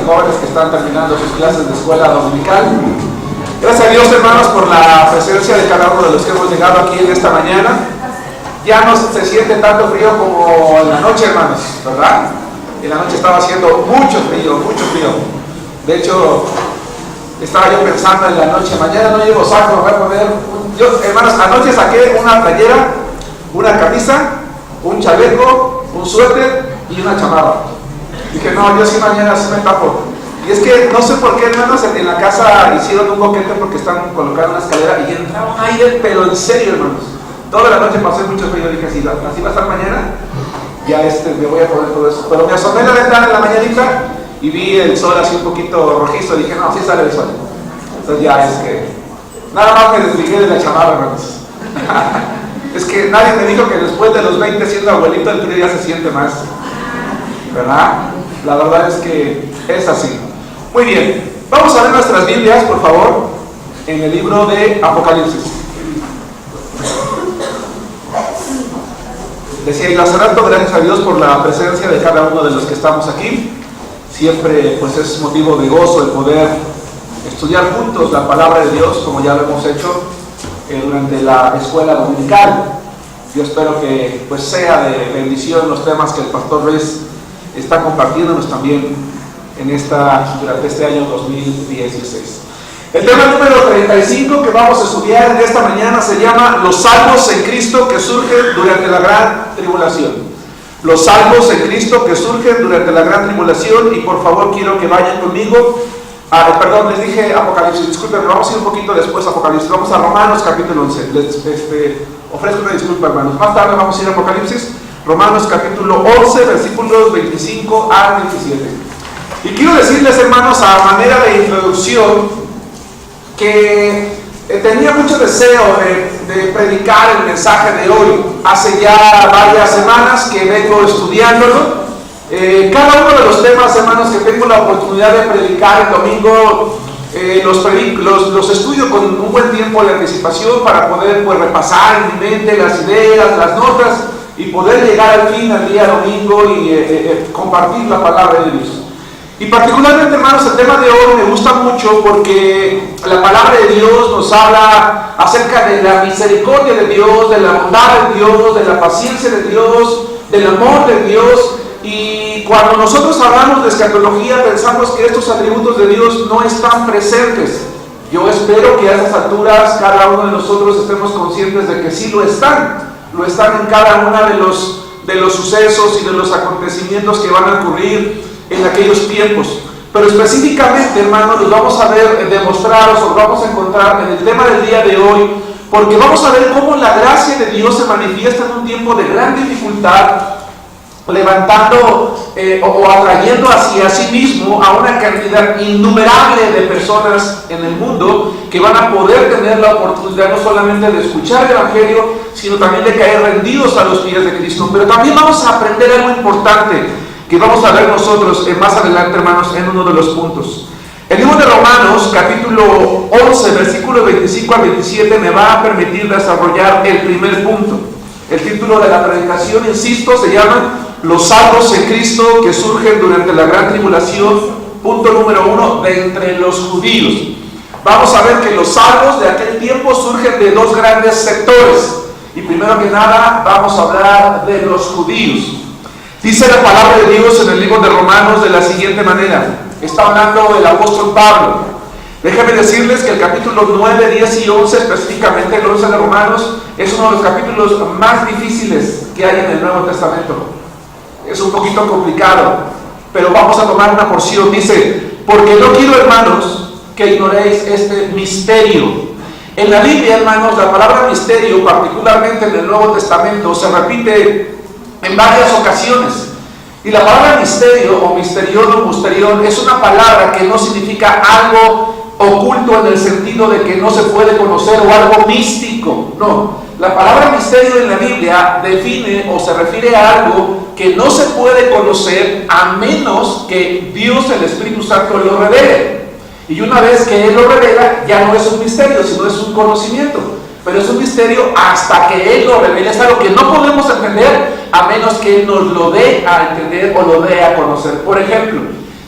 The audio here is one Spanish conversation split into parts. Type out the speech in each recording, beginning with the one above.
y jóvenes que están terminando sus clases de escuela dominical. Gracias a Dios, hermanos, por la presencia de cada uno de los que hemos llegado aquí en esta mañana. Ya no se siente tanto frío como en la noche, hermanos, ¿verdad? En la noche estaba haciendo mucho frío, mucho frío. De hecho, estaba yo pensando en la noche, mañana no llevo saco, me voy a poner... Yo, hermanos, anoche saqué una playera, una camisa, un chaleco, un suéter y una chamarra. Dije, no, yo sí mañana sí me tapo. Y es que no sé por qué, hermanos, en la casa hicieron un boquete porque están colocando una escalera y entraba un aire, pero en serio, hermanos. Toda la noche pasé mucho frío, dije, así va a estar mañana, ya me voy a poner todo eso. Pero me asomé a la ventana en la mañanita y vi el sol así un poquito rojizo, dije, no, sí sale el sol. Entonces ya es que, nada más me desligué de la chamarra, hermanos. Es que nadie me dijo que después de los 20 siendo abuelito el frío ya se siente más, ¿verdad? La verdad es que es así. Muy bien, vamos a ver nuestras Biblias, por favor, en el libro de Apocalipsis. Decía, y hace rato, gracias a Dios por la presencia de cada uno de los que estamos aquí. Siempre pues es motivo de gozo el poder estudiar juntos la palabra de Dios, como ya lo hemos hecho durante la escuela dominical. Yo espero que pues sea de bendición los temas que el pastor Ruiz está compartiéndonos también durante este año 2016. El tema número 35 que vamos a estudiar en esta mañana se llama Los salvos en Cristo que surgen durante la gran tribulación. Los salvos en Cristo que surgen durante la gran tribulación. Y por favor quiero que vayan conmigo. Perdón, les dije Apocalipsis, disculpen, vamos a ir un poquito después a Apocalipsis. Vamos a Romanos capítulo 11. Les ofrezco una disculpa, hermanos. Más tarde vamos a ir a Apocalipsis. Romanos capítulo 11, versículos 25 al 27. Y quiero decirles, hermanos, a manera de introducción, que tenía mucho deseo de predicar el mensaje de hoy. Hace ya varias semanas que vengo estudiándolo. Cada uno de los temas, hermanos, que tengo la oportunidad de predicar el domingo, los estudio con un buen tiempo de anticipación para poder pues, repasar en mi mente las ideas, las notas y poder llegar al fin, al día domingo y compartir la palabra de Dios. Y particularmente, hermanos, el tema de hoy me gusta mucho porque la palabra de Dios nos habla acerca de la misericordia de Dios, de la bondad de Dios, de la paciencia de Dios, del amor de Dios. Y cuando nosotros hablamos de escatología pensamos que estos atributos de Dios no están presentes. Yo espero que a estas alturas cada uno de nosotros estemos conscientes de que sí lo están en cada uno de los sucesos y de los acontecimientos que van a ocurrir en aquellos tiempos. Pero específicamente, hermanos, los vamos a ver demostrados o los vamos a encontrar en el tema del día de hoy, porque vamos a ver cómo la gracia de Dios se manifiesta en un tiempo de gran dificultad, levantando o atrayendo hacia sí mismo a una cantidad innumerable de personas en el mundo que van a poder tener la oportunidad no solamente de escuchar el Evangelio, sino también de caer rendidos a los pies de Cristo. Pero también vamos a aprender algo importante que vamos a ver nosotros más adelante, hermanos, en uno de los puntos. El libro de Romanos, capítulo 11, versículos 25 al 27, me va a permitir desarrollar el primer punto. El título de la predicación, insisto, se llama Los salvos en Cristo que surgen durante la gran tribulación. Punto número 1, de entre los judíos. Vamos a ver que los salvos de aquel tiempo surgen de dos grandes sectores. Y primero que nada, vamos a hablar de los judíos. Dice la palabra de Dios en el libro de Romanos de la siguiente manera. Está hablando el apóstol Pablo. Déjenme decirles que el capítulo 9, 10 y 11, específicamente el 11 de Romanos, es uno de los capítulos más difíciles que hay en el Nuevo Testamento. Es un poquito complicado, pero vamos a tomar una porción. Dice, porque no quiero, hermanos, que ignoréis este misterio. En la Biblia, hermanos, la palabra misterio, particularmente en el Nuevo Testamento, se repite en varias ocasiones. Y la palabra misterio o misterión o musterión es una palabra que no significa algo oculto en el sentido de que no se puede conocer o algo místico. No, la palabra misterio en la Biblia define o se refiere a algo que no se puede conocer a menos que Dios, el Espíritu Santo, lo revele. Y una vez que Él lo revela, ya no es un misterio, sino es un conocimiento. Pero es un misterio hasta que Él lo revele. Es algo que no podemos entender a menos que Él nos lo dé a entender o lo dé a conocer. Por ejemplo,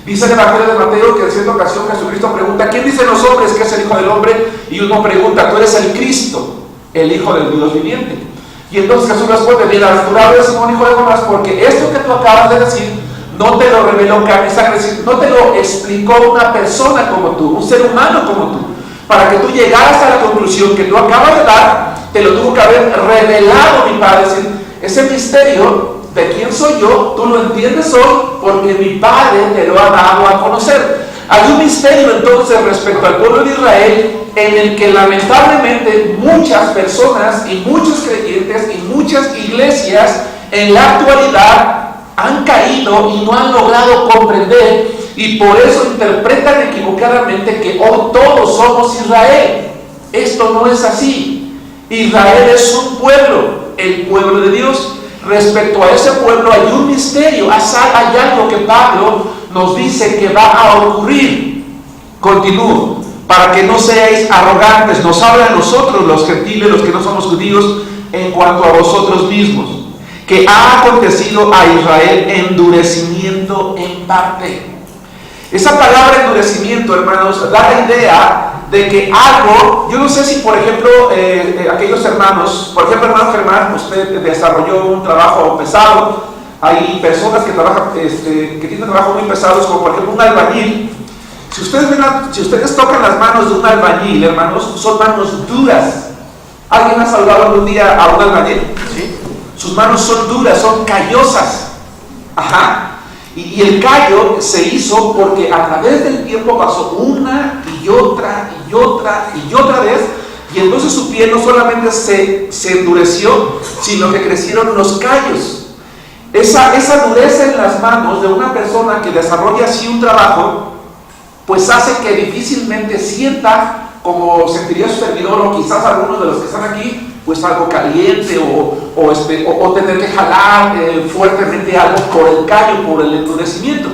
Dice el Evangelio de Mateo que en cierta ocasión Jesucristo pregunta: ¿quién dicen los hombres que es el Hijo del Hombre? Y uno pregunta: tú eres el Cristo, el Hijo del Dios viviente. Y entonces Jesús responde: bienaventurado eres Simón, hijo de Jonás, porque esto que tú acabas de decir no te lo reveló carne y sangre, no te lo explicó una persona como tú, un ser humano como tú. Para que tú llegaras a la conclusión que tú acabas de dar, te lo tuvo que haber revelado mi Padre. Es decir, ese misterio de quién soy yo, tú lo entiendes hoy porque mi Padre te lo ha dado a conocer. Hay un misterio entonces respecto al pueblo de Israel en el que lamentablemente muchas personas y muchos creyentes y muchas iglesias en la actualidad han caído y no han logrado comprender, y por eso interpretan equivocadamente que hoy todos somos Israel. Esto no es así. Israel es un pueblo, el pueblo de Dios. Respecto a ese pueblo hay un misterio, hay algo que Pablo nos dice que va a ocurrir. Continúo: para que no seáis arrogantes, nos habla a nosotros los gentiles, los que no somos judíos, en cuanto a vosotros mismos, que ha acontecido a Israel endurecimiento en parte. Esa palabra endurecimiento, hermanos, da la idea de que algo, yo no sé si por ejemplo aquellos hermanos, por ejemplo hermano Germán, usted desarrolló un trabajo pesado. Hay personas que trabajan, que tienen trabajos muy pesados, como por ejemplo un albañil. Si ustedes tocan las manos de un albañil, hermanos, son manos duras. ¿Alguien ha saludado algún día a un albañil? ¿Sí? Sus manos son duras, son callosas. Ajá. Y el callo se hizo porque a través del tiempo pasó una y otra y otra y otra vez, y entonces su piel no solamente se endureció, sino que crecieron los callos. Esa dureza en las manos de una persona que desarrolla así un trabajo, pues hace que difícilmente sienta como sentiría su servidor, o quizás algunos de los que están aquí, pues algo caliente o tener que jalar fuertemente algo por el callo, por el endurecimiento.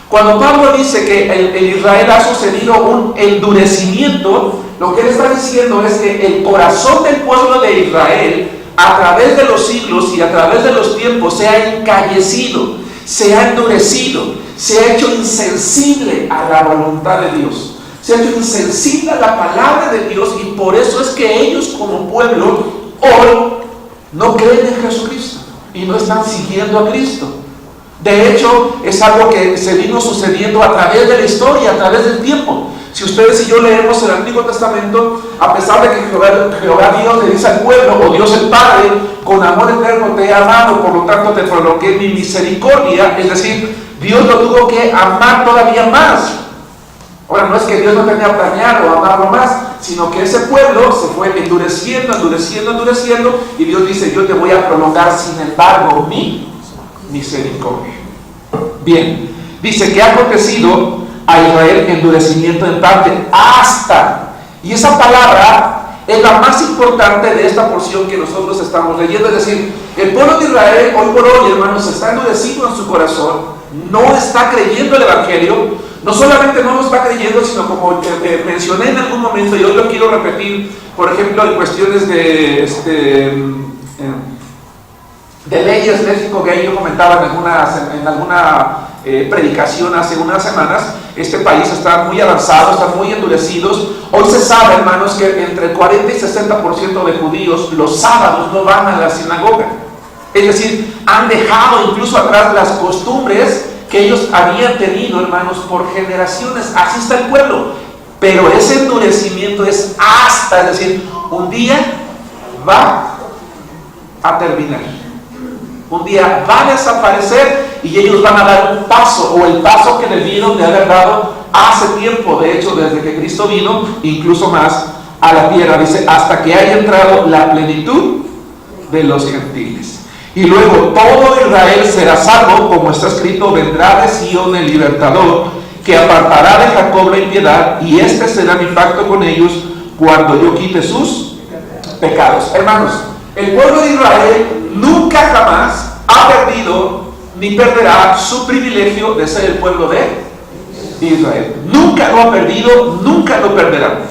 Cuando Pablo dice que en Israel ha sucedido un endurecimiento, lo que él está diciendo es que el corazón del pueblo de Israel, a través de los siglos y a través de los tiempos, se ha encallecido, se ha endurecido, se ha hecho insensible a la voluntad de Dios. Se ha hecho insensible a la palabra de Dios, y por eso es que ellos como pueblo hoy no creen en Jesucristo y no están siguiendo a Cristo. De hecho, es algo que se vino sucediendo a través de la historia, a través del tiempo. Si ustedes y yo leemos el Antiguo Testamento, a pesar de que Jehová Dios le dice al pueblo, o Dios el Padre, con amor eterno te he amado, por lo tanto te prolongué mi misericordia, es decir, Dios lo tuvo que amar todavía más. Ahora, no es que Dios no tenía planeado amarlo más, sino que ese pueblo se fue endureciendo, y Dios dice: yo te voy a prolongar sin embargo mi misericordia. Bien, dice que ha acontecido a Israel endurecimiento en parte hasta, y esa palabra es la más importante de esta porción que nosotros estamos leyendo. Es decir, el pueblo de Israel hoy por hoy, hermanos, está endurecido en su corazón, no está creyendo el Evangelio. No solamente no lo está creyendo, sino como mencioné en algún momento, y hoy lo quiero repetir, por ejemplo, en cuestiones de leyes México Gay, yo comentaba en alguna predicación hace unas semanas, este país está muy avanzado, están muy endurecidos. Hoy se sabe, hermanos, que entre el 40 y 60% de judíos los sábados no van a la sinagoga. Es decir, han dejado incluso atrás las costumbres que ellos habían tenido, hermanos, por generaciones. Así está el pueblo. Pero ese endurecimiento es hasta, es decir, un día va a terminar. Un día va a desaparecer y ellos van a dar un paso, o el paso que debieron de haber dado hace tiempo, de hecho, desde que Cristo vino, incluso más, a la tierra. Dice: hasta que haya entrado la plenitud de los gentiles. Y luego todo Israel será salvo, como está escrito: vendrá de Sion el libertador, que apartará de Jacob la impiedad, y este será mi pacto con ellos cuando yo quite sus pecados. Hermanos, el pueblo de Israel nunca jamás ha perdido ni perderá su privilegio de ser el pueblo de Israel. Nunca lo ha perdido, nunca lo perderá.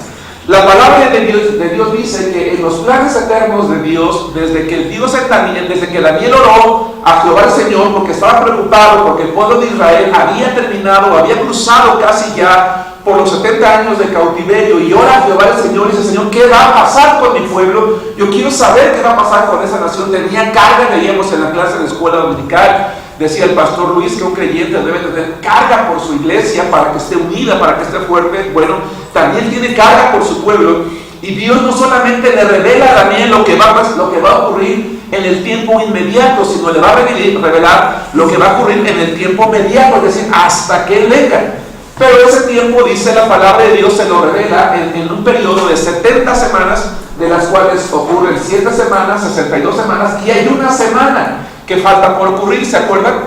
La palabra de Dios dice que en los planes eternos de Dios, desde que Daniel oró a Jehová el Señor porque estaba preocupado porque el pueblo de Israel había terminado, había cruzado casi ya por los 70 años de cautiverio, y ora a Jehová el Señor y dice: Señor, ¿qué va a pasar con mi pueblo? Yo quiero saber qué va a pasar con esa nación. Tenía carga, leíamos en la clase de escuela dominical, decía el pastor Luis que un creyente debe tener carga por su iglesia para que esté unida, para que esté fuerte. Bueno, también tiene carga por su pueblo, y Dios no solamente le revela a Daniel lo que va a ocurrir en el tiempo inmediato, sino le va a revelar lo que va a ocurrir en el tiempo mediato, es decir, hasta que Él venga. Pero ese tiempo, dice la palabra de Dios, se lo revela en un periodo de 70 semanas, de las cuales ocurren 7 semanas, 62 semanas, y hay una semana que falta por ocurrir, ¿se acuerdan?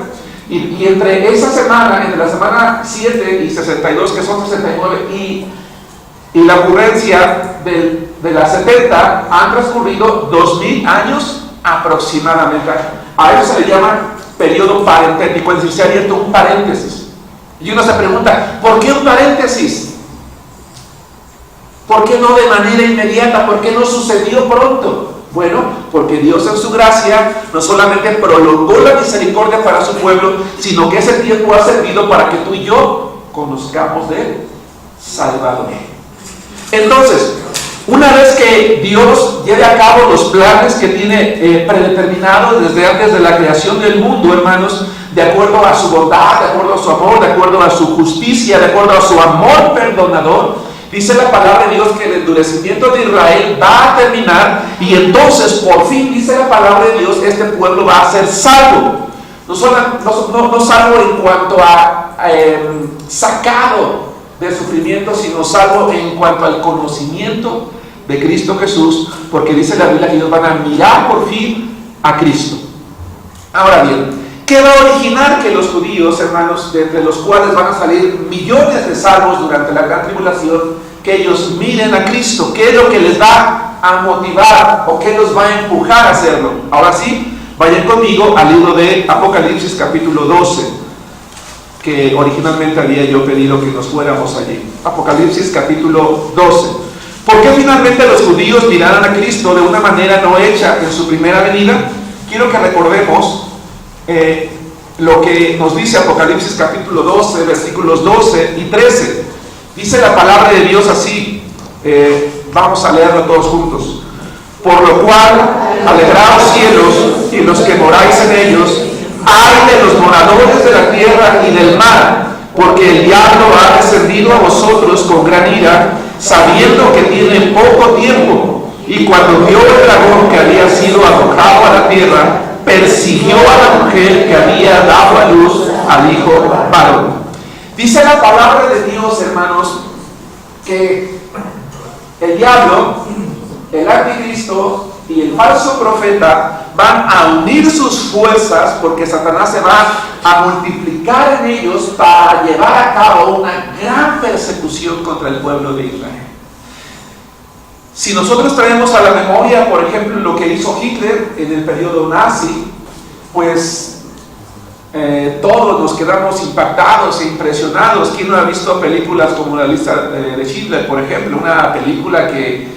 Y entre esa semana, entre la semana 7 y 62, que son 69, y la ocurrencia de las 70, han transcurrido 2000 años aproximadamente. A eso se le llama periodo parentético, es decir, se ha abierto un paréntesis. Y uno se pregunta, ¿por qué un paréntesis? ¿Por qué no de manera inmediata? ¿Por qué no sucedió pronto? Bueno, porque Dios en su gracia no solamente prolongó la misericordia para su pueblo, sino que ese tiempo ha servido para que tú y yo conozcamos de Él, Salvador. Entonces, una vez que Dios lleve a cabo los planes que tiene predeterminados desde antes de la creación del mundo, hermanos, de acuerdo a su bondad, de acuerdo a su amor, de acuerdo a su justicia, de acuerdo a su amor perdonador, dice la palabra de Dios que el endurecimiento de Israel va a terminar, y entonces por fin, dice la palabra de Dios, este pueblo va a ser salvo. No salvo en cuanto a sacado del sufrimiento, sino salvo en cuanto al conocimiento de Cristo Jesús, porque dice la Biblia que ellos van a mirar por fin a Cristo. Ahora bien, ¿qué va a originar que los judíos, hermanos, de entre los cuales van a salir millones de salvos durante la gran tribulación, que ellos miren a Cristo? ¿Qué es lo que les va a motivar o qué los va a empujar a hacerlo? Ahora sí, vayan conmigo al libro de Apocalipsis capítulo 12, que originalmente había yo pedido que nos fuéramos allí. Apocalipsis capítulo 12. ¿Por qué finalmente los judíos miraron a Cristo de una manera no hecha en su primera venida? Quiero que recordemos lo que nos dice Apocalipsis capítulo 12, versículos 12 y 13. Dice la palabra de Dios así, vamos a leerlo todos juntos. Por lo cual, alegraos cielos y los que moráis en ellos, ay de los moradores de la tierra y del mar, porque el diablo ha descendido a vosotros con gran ira, sabiendo que tiene poco tiempo, y cuando vio el dragón que había sido arrojado a la tierra, persiguió a la mujer que había dado a luz al hijo varón. Dice la palabra de Dios, hermanos, que el diablo, el anticristo y el falso profeta van a unir sus fuerzas, porque Satanás se va a multiplicar en ellos para llevar a cabo una gran persecución contra el pueblo de Israel. Si nosotros traemos a la memoria, por ejemplo, lo que hizo Hitler en el periodo nazi, pues todos nos quedamos impactados e impresionados. ¿Quién no ha visto películas como La lista de Schindler, por ejemplo? Una película que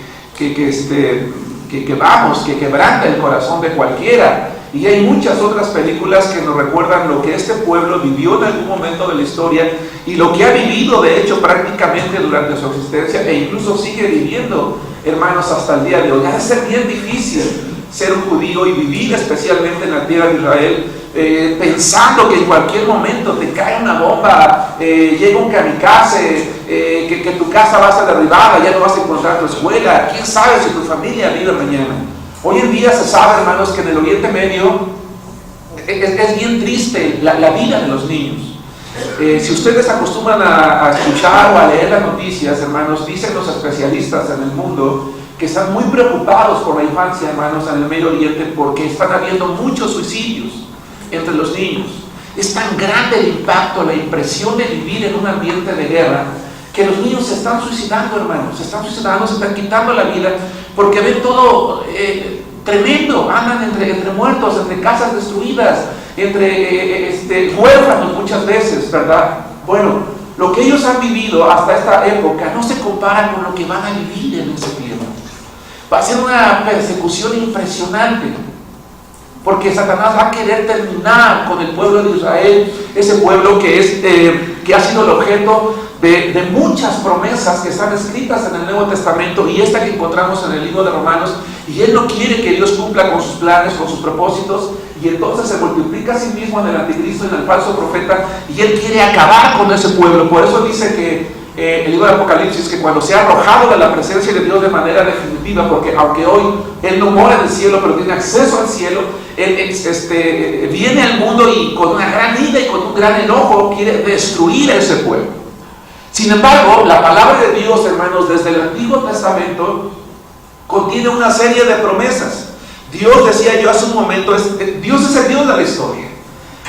quebranta el corazón de cualquiera. Y hay muchas otras películas que nos recuerdan lo que este pueblo vivió en algún momento de la historia y lo que ha vivido, de hecho, prácticamente durante su existencia, e incluso sigue viviendo, hermanos, hasta el día de hoy. Ha de ser bien difícil ser un judío y vivir especialmente en la tierra de Israel, pensando que en cualquier momento te cae una bomba, llega un kamikaze, que tu casa va a ser derribada, ya no vas a encontrar tu escuela, quién sabe si tu familia vive mañana. Hoy en día se sabe, hermanos, que en el Oriente Medio es bien triste la vida de los niños. Si ustedes acostumbran a escuchar o a leer las noticias, hermanos, dicen los especialistas en el mundo que están muy preocupados por la infancia, hermanos, en el Medio Oriente, porque están habiendo muchos suicidios entre los niños. Es tan grande el impacto, la impresión de vivir en un ambiente de guerra, que los niños se están suicidando, hermanos, se están quitando la vida, porque ven todo tremendo, andan entre muertos, entre casas destruidas, entre huérfanos muchas veces, ¿verdad? Bueno, lo que ellos han vivido hasta esta época no se compara con lo que van a vivir en ese tiempo. Va a ser una persecución impresionante. porque Satanás va a querer terminar con el pueblo de Israel, ese pueblo que ha sido el objeto de muchas promesas que están escritas en el Nuevo Testamento y esta que encontramos en el libro de Romanos, y él no quiere que Dios cumpla con sus planes, con sus propósitos, y entonces se multiplica a sí mismo en el anticristo, en el falso profeta, y él quiere acabar con ese pueblo. Por eso dice que el libro de Apocalipsis, que cuando sea arrojado de la presencia de Dios de manera definitiva, porque aunque hoy él no mora en el cielo, pero tiene acceso al cielo, él viene al mundo y con una gran ira y con un gran enojo quiere destruir a ese pueblo. Sin embargo, la palabra de Dios, hermanos, desde el Antiguo Testamento contiene una serie de promesas. Dios, decía yo hace un momento, Dios es el Dios de la historia.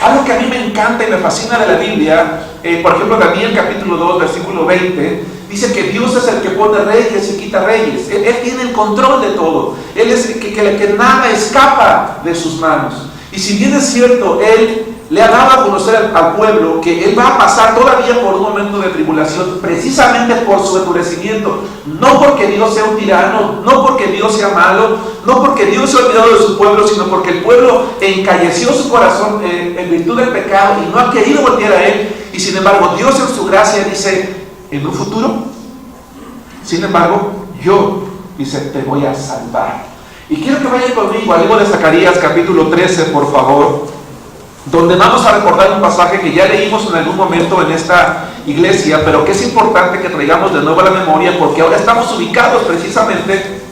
Algo que a mí me encanta y me fascina de la Biblia, por ejemplo, Daniel capítulo 2, versículo 20, dice que Dios es el que pone reyes y quita reyes. Él tiene el control de todo. Él es el que nada escapa de sus manos. Y si bien es cierto, Él le ha dado a conocer al pueblo que Él va a pasar todavía por un momento de tribulación, precisamente por su endurecimiento. No porque Dios sea un tirano, no porque Dios sea malo, no porque Dios se ha olvidado de su pueblo, sino porque el pueblo encalleció su corazón en virtud del pecado y no ha querido voltear a Él. Y sin embargo, Dios en su gracia dice, en un futuro, sin embargo, yo, dice, te voy a salvar. Y quiero que vayan conmigo al libro de Zacarías capítulo 13, por favor, donde vamos a recordar un pasaje que ya leímos en algún momento en esta iglesia, pero que es importante que traigamos de nuevo a la memoria, porque ahora estamos ubicados precisamente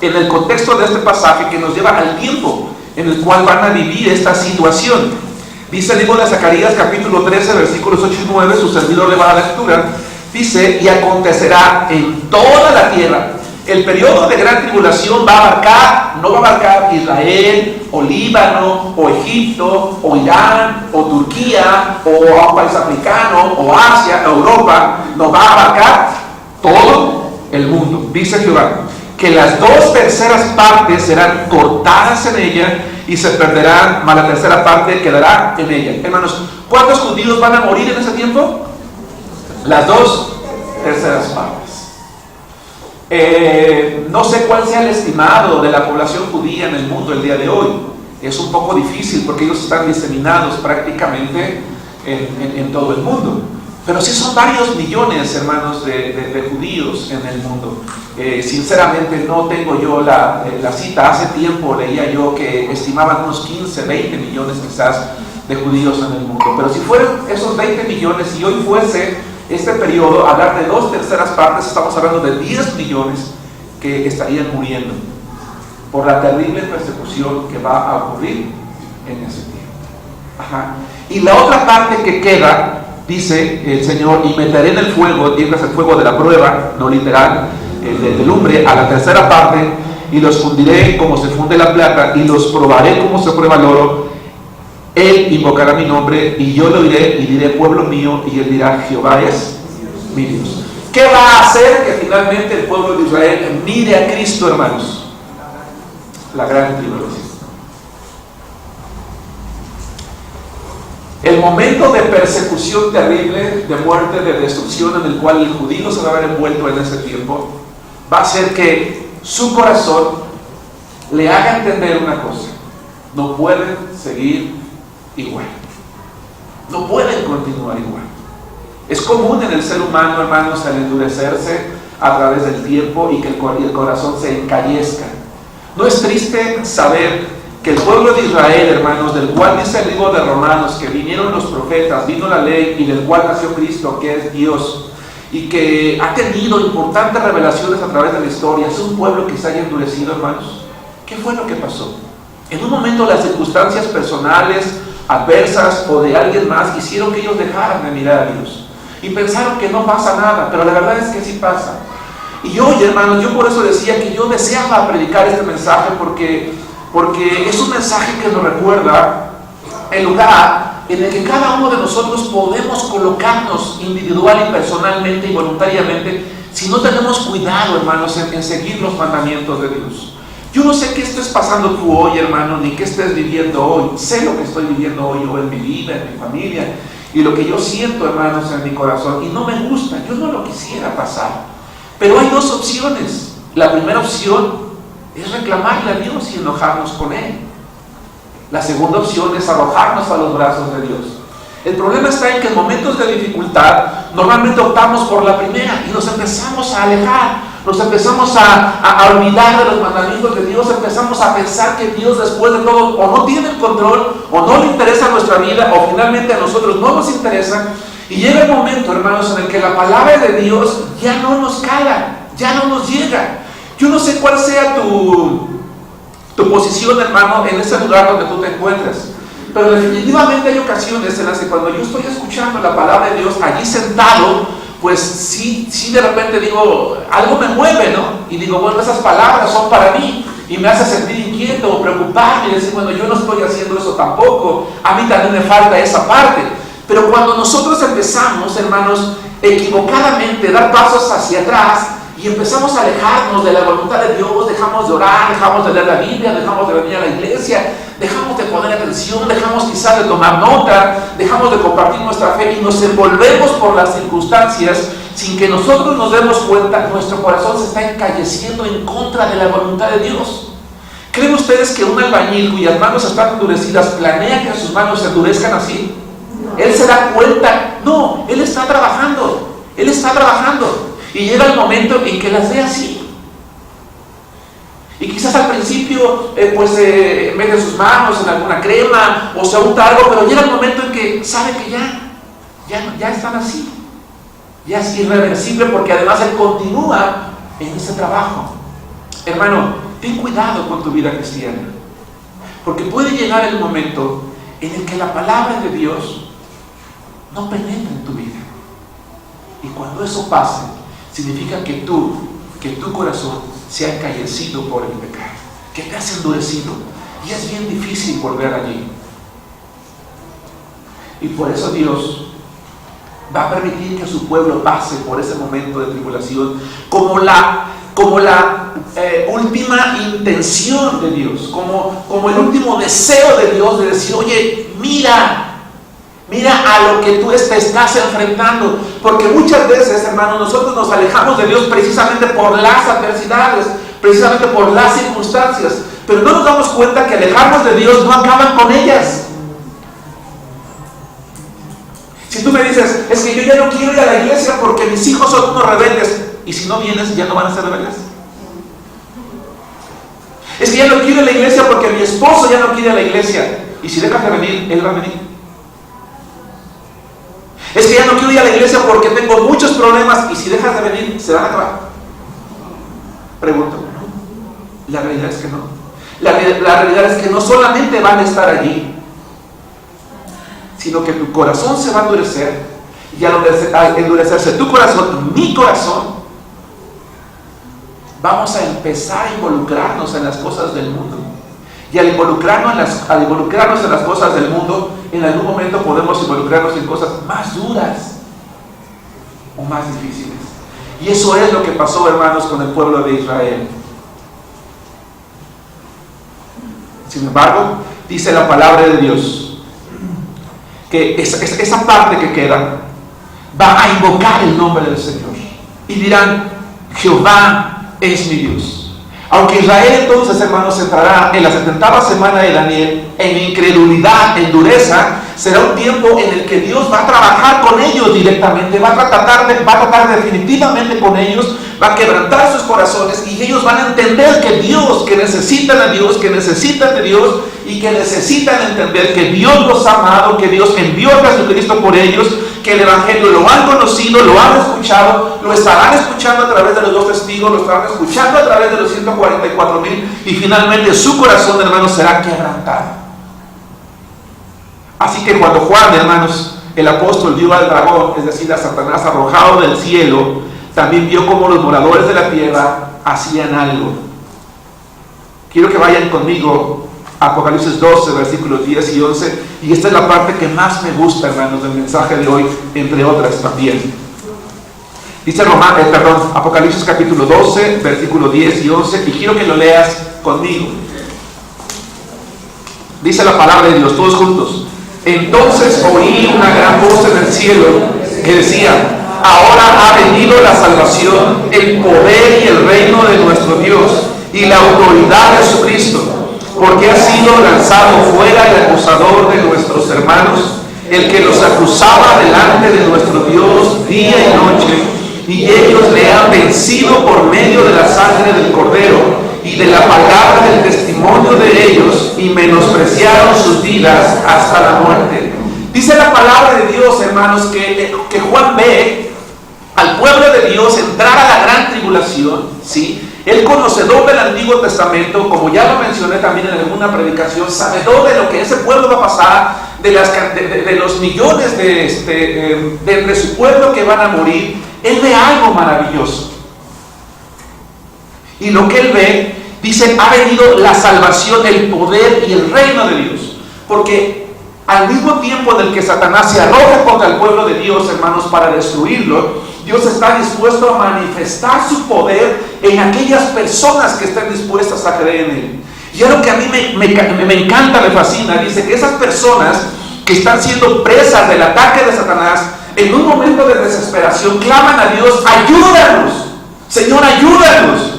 en el contexto de este pasaje que nos lleva al tiempo en el cual van a vivir esta situación. Dice el libro de Zacarías capítulo 13, versículos 8 y 9, su servidor le va a la lectura, dice, y acontecerá en toda la tierra. El periodo de gran tribulación va a abarcar, no va a abarcar Israel, o Líbano, o Egipto, o Irán, o Turquía, o a un país africano, o Asia, Europa. No va a abarcar todo el mundo. Dice Jehová, que las 2/3 partes serán cortadas en ella y se perderán, mas la tercera parte quedará en ella. Hermanos, ¿cuántos judíos van a morir en ese tiempo? Las 2/3 partes. No sé cuál sea el estimado de la población judía en el mundo el día de hoy. Es un poco difícil porque ellos están diseminados prácticamente en todo el mundo. Pero sí son varios millones, hermanos, de judíos en el mundo. Sinceramente no tengo yo la cita. Hace tiempo leía yo que estimaban unos 15, 20 millones quizás de judíos en el mundo. Pero si fueran esos 20 millones y hoy fuese este periodo, hablar de 2/3 partes, estamos hablando de 10 millones que estarían muriendo por la terrible persecución que va a ocurrir en ese tiempo. Ajá. Y la otra parte que queda, dice el Señor, y meteré en el fuego, tierras el fuego de la prueba, no literal, el de lumbre, a la tercera parte, y los fundiré como se funde la plata, y los probaré como se prueba el oro. Él invocará mi nombre, y yo lo oiré, y diré, pueblo mío, y él dirá, Jehová es mi Dios. ¿Qué va a hacer que finalmente el pueblo de Israel mire a Cristo, hermanos? La gran tribulación. El momento de persecución terrible, de muerte, de destrucción, en el cual el judío se va a ver envuelto en ese tiempo, va a hacer que su corazón le haga entender una cosa: no pueden seguir igual, no pueden continuar igual. Es común en el ser humano, hermanos, al endurecerse a través del tiempo y que el corazón se encallezca. ¿No es triste saber que el pueblo de Israel, hermanos, del cual dice el libro de Romanos, que vinieron los profetas, vino la ley y del cual nació Cristo, que es Dios, y que ha tenido importantes revelaciones a través de la historia, es un pueblo que se haya endurecido, hermanos? ¿Qué fue lo que pasó? En un momento las circunstancias personales, adversas o de alguien más hicieron que ellos dejaran de mirar a Dios y pensaron que no pasa nada, pero la verdad es que sí pasa. Y hoy, hermanos, yo por eso decía que yo deseaba predicar este mensaje, porque es un mensaje que nos recuerda el lugar en el que cada uno de nosotros podemos colocarnos individual y personalmente y voluntariamente si no tenemos cuidado, hermanos, en seguir los mandamientos de Dios. Yo no sé qué estés pasando tú hoy, hermano, ni qué estés viviendo hoy. Sé lo que estoy viviendo hoy yo en mi vida, en mi familia, y lo que yo siento, hermanos, en mi corazón, y no me gusta, yo no lo quisiera pasar. Pero hay dos opciones. La primera opción es reclamarle a Dios y enojarnos con Él. La segunda opción es arrojarnos a los brazos de Dios. El problema está en que en momentos de dificultad normalmente optamos por la primera y nos empezamos a alejar, nos empezamos a olvidar de los mandamientos de Dios, empezamos a pensar que Dios después de todo o no tiene el control, o no le interesa nuestra vida, o finalmente a nosotros no nos interesa. Y llega el momento, hermanos, en el que la palabra de Dios ya no nos cala, ya no nos llega. Yo no sé cuál sea tu posición, hermano, en ese lugar donde tú te encuentras, pero definitivamente hay ocasiones en las que cuando yo estoy escuchando la palabra de Dios allí sentado, pues sí de repente digo, algo me mueve, ¿no? Y digo, bueno, esas palabras son para mí, y me hace sentir inquieto o preocuparme y decir, bueno, yo no estoy haciendo eso tampoco, a mí también me falta esa parte. Pero cuando nosotros empezamos, hermanos, equivocadamente dar pasos hacia atrás y empezamos a alejarnos de la voluntad de Dios, dejamos de orar, dejamos de leer la Biblia, dejamos de venir a la iglesia, dejamos de poner atención, dejamos quizás de tomar nota, dejamos de compartir nuestra fe y nos envolvemos por las circunstancias sin que nosotros nos demos cuenta, nuestro corazón se está encalleciendo en contra de la voluntad de Dios. ¿Creen ustedes que un albañil cuyas manos están endurecidas planea que sus manos se endurezcan así? Él se da cuenta, no, él está trabajando. Y llega el momento en que las ve así. Y quizás al principio, mete sus manos en alguna crema o se unta algo, pero llega el momento en que sabe que ya están así. Ya es irreversible porque además él continúa en ese trabajo. Hermano, ten cuidado con tu vida cristiana. Porque puede llegar el momento en el que la palabra de Dios no penetra en tu vida. Y cuando eso pase, significa que tu corazón se ha encallecido por el pecado, que te has endurecido, y es bien difícil volver allí. Y por eso Dios va a permitir que su pueblo pase por ese momento de tribulación como la última intención de Dios, como el último deseo de Dios de decir, oye, mira a lo que tú te estás enfrentando. Porque muchas veces, hermanos, nosotros nos alejamos de Dios precisamente por las adversidades, precisamente por las circunstancias, pero no nos damos cuenta que alejarnos de Dios no acaban con ellas. Si tú me dices, es que yo ya no quiero ir a la iglesia porque mis hijos son unos rebeldes, y si no vienes, ¿ya no van a ser rebeldes? Es que ya no quiero ir a la iglesia porque mi esposo ya no quiere ir a la iglesia, y si dejas de venir, él va a venir. Es que ya no quiero ir a la iglesia porque tengo muchos problemas, y si dejas de venir, ¿se van a acabar? Pregunto. La realidad es que no. La realidad es que no solamente van a estar allí, sino que tu corazón se va a endurecer, y al endurecerse tu corazón, mi corazón, vamos a empezar a involucrarnos en las cosas del mundo. Y al involucrarnos en las cosas del mundo, en algún momento podemos involucrarnos en cosas más duras o más difíciles. Y eso es lo que pasó, hermanos, con el pueblo de Israel. Sin embargo, dice la palabra de Dios que esa parte que queda va a invocar el nombre del Señor y dirán, Jehová es mi Dios. Aunque Israel entonces, hermanos, entrará en la 70ª semana de Daniel en incredulidad, en dureza, será un tiempo en el que Dios va a trabajar con ellos directamente, va a tratar definitivamente con ellos, va a quebrantar sus corazones, y ellos van a entender que necesitan a Dios, que necesitan de Dios, y que necesitan entender que Dios los ha amado, que Dios envió a Jesucristo por ellos, que el Evangelio lo han conocido, lo han escuchado, lo estarán escuchando a través de los 2 testigos, lo estarán escuchando a través de los 144,000, y finalmente su corazón, hermanos, será quebrantado. Así que cuando Juan, hermanos, el apóstol, vio al dragón, es decir, a Satanás arrojado del cielo, también vio cómo los moradores de la tierra hacían algo. Quiero que vayan conmigo a Apocalipsis 12, versículos 10 y 11, y esta es la parte que más me gusta, hermanos, del mensaje de hoy, entre otras también. Dice Apocalipsis capítulo 12, versículos 10 y 11, y quiero que lo leas conmigo. Dice la palabra de Dios, todos juntos. Entonces oí una gran voz en el cielo que decía, ahora ha venido la salvación, el poder y el reino de nuestro Dios y la autoridad de Jesucristo, porque ha sido lanzado fuera el acusador de nuestros hermanos, el que los acusaba delante de nuestro Dios día y noche, y ellos le han vencido por medio de la sangre del Cordero y de la palabra del testimonio de ellos, y menospreciaron sus vidas hasta la muerte. Dice la palabra de Dios, hermanos, que Juan ve al pueblo de Dios entrar a la gran tribulación, ¿sí? El conocedor del Antiguo Testamento, como ya lo mencioné también en alguna predicación, sabedor de lo que ese pueblo va a pasar, de los millones de su pueblo que van a morir. Él ve algo maravilloso. Y lo que él ve, dice, ha venido la salvación, el poder y el reino de Dios. Porque al mismo tiempo en el que Satanás se arroja contra el pueblo de Dios, hermanos, para destruirlo, Dios está dispuesto a manifestar su poder en aquellas personas que estén dispuestas a creer en Él. Y es lo que a mí me encanta, me fascina. Dice que esas personas que están siendo presas del ataque de Satanás, en un momento de desesperación, claman a Dios: ayúdanos, Señor, ayúdanos.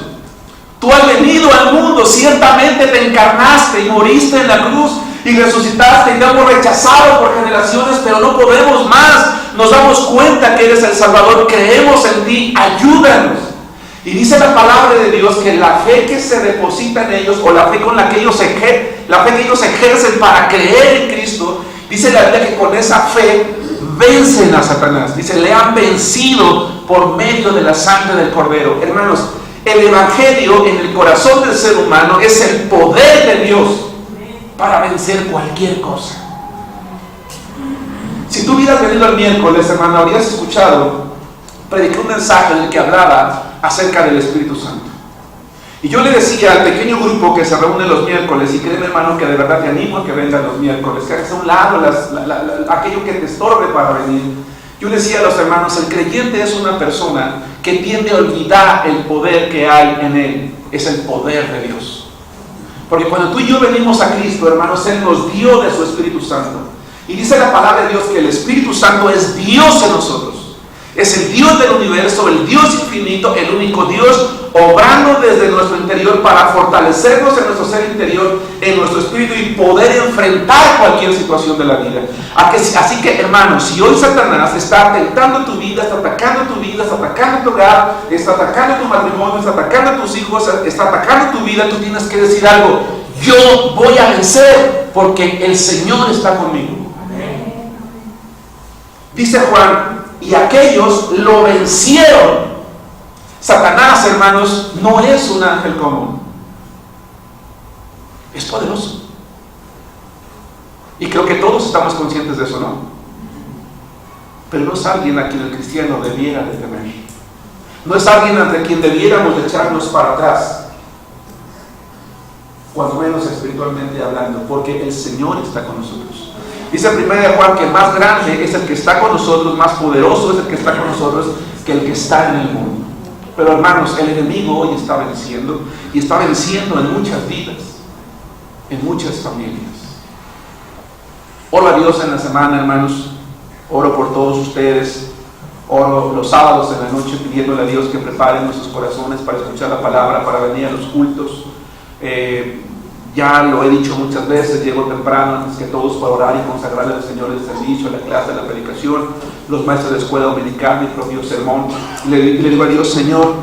Tú has venido al mundo, ciertamente te encarnaste y moriste en la cruz y resucitaste, y te hemos rechazado por generaciones, pero no podemos más. Nos damos cuenta que eres el Salvador, creemos en ti, ayúdanos. Y dice la palabra de Dios que la fe que se deposita en ellos, o la fe con la que ellos ejercen para creer en Cristo, dice la Biblia que con esa fe vencen a Satanás. Dice, le han vencido por medio de la sangre del Cordero. Hermanos, el Evangelio en el corazón del ser humano es el poder de Dios para vencer cualquier cosa. Si tú hubieras venido el miércoles, hermano, habrías escuchado, prediqué un mensaje en el que hablaba acerca del Espíritu Santo. Y yo le decía al pequeño grupo que se reúne los miércoles, y créeme, hermano, que de verdad te animo a que vengan los miércoles, que hagas a un lado aquello que te estorbe para venir. Yo le decía a los hermanos, el creyente es una persona que tiende a olvidar el poder que hay en él. Es el poder de Dios. Porque cuando tú y yo venimos a Cristo, hermanos, Él nos dio de su Espíritu Santo. Y dice la palabra de Dios que el Espíritu Santo es Dios en nosotros. Es el Dios del universo, el Dios infinito, el único Dios, obrando desde nuestro interior para fortalecernos en nuestro ser interior, en nuestro espíritu, y poder enfrentar cualquier situación de la vida. Así que, hermanos, si hoy Satanás está atentando tu vida, está atacando tu vida, está atacando tu hogar, está atacando tu matrimonio, está atacando a tus hijos, está atacando tu vida, tú tienes que decir algo: yo voy a vencer porque el Señor está conmigo. Dice Juan, y aquellos lo vencieron. Satanás, hermanos, no es un ángel común. Es poderoso. Y creo que todos estamos conscientes de eso, ¿no? Pero no es alguien a quien el cristiano debiera de temer. No es alguien ante quien debiéramos de echarnos para atrás, cuando menos espiritualmente hablando, porque el Señor está con nosotros. Dice 1 Juan que más grande es el que está con nosotros, más poderoso es el que está con nosotros que el que está en el mundo. Pero, hermanos, el enemigo hoy está venciendo, y está venciendo en muchas vidas, en muchas familias. Oro a Dios en la semana, hermanos. Oro por todos ustedes. Oro los sábados en la noche pidiéndole a Dios que prepare nuestros corazones para escuchar la palabra, para venir a los cultos. Ya lo he dicho muchas veces, llego temprano antes que todos para orar y consagrarle al Señor el servicio, la clase, la predicación, los maestros de la escuela dominical, mi propio sermón. Le digo a Dios: Señor,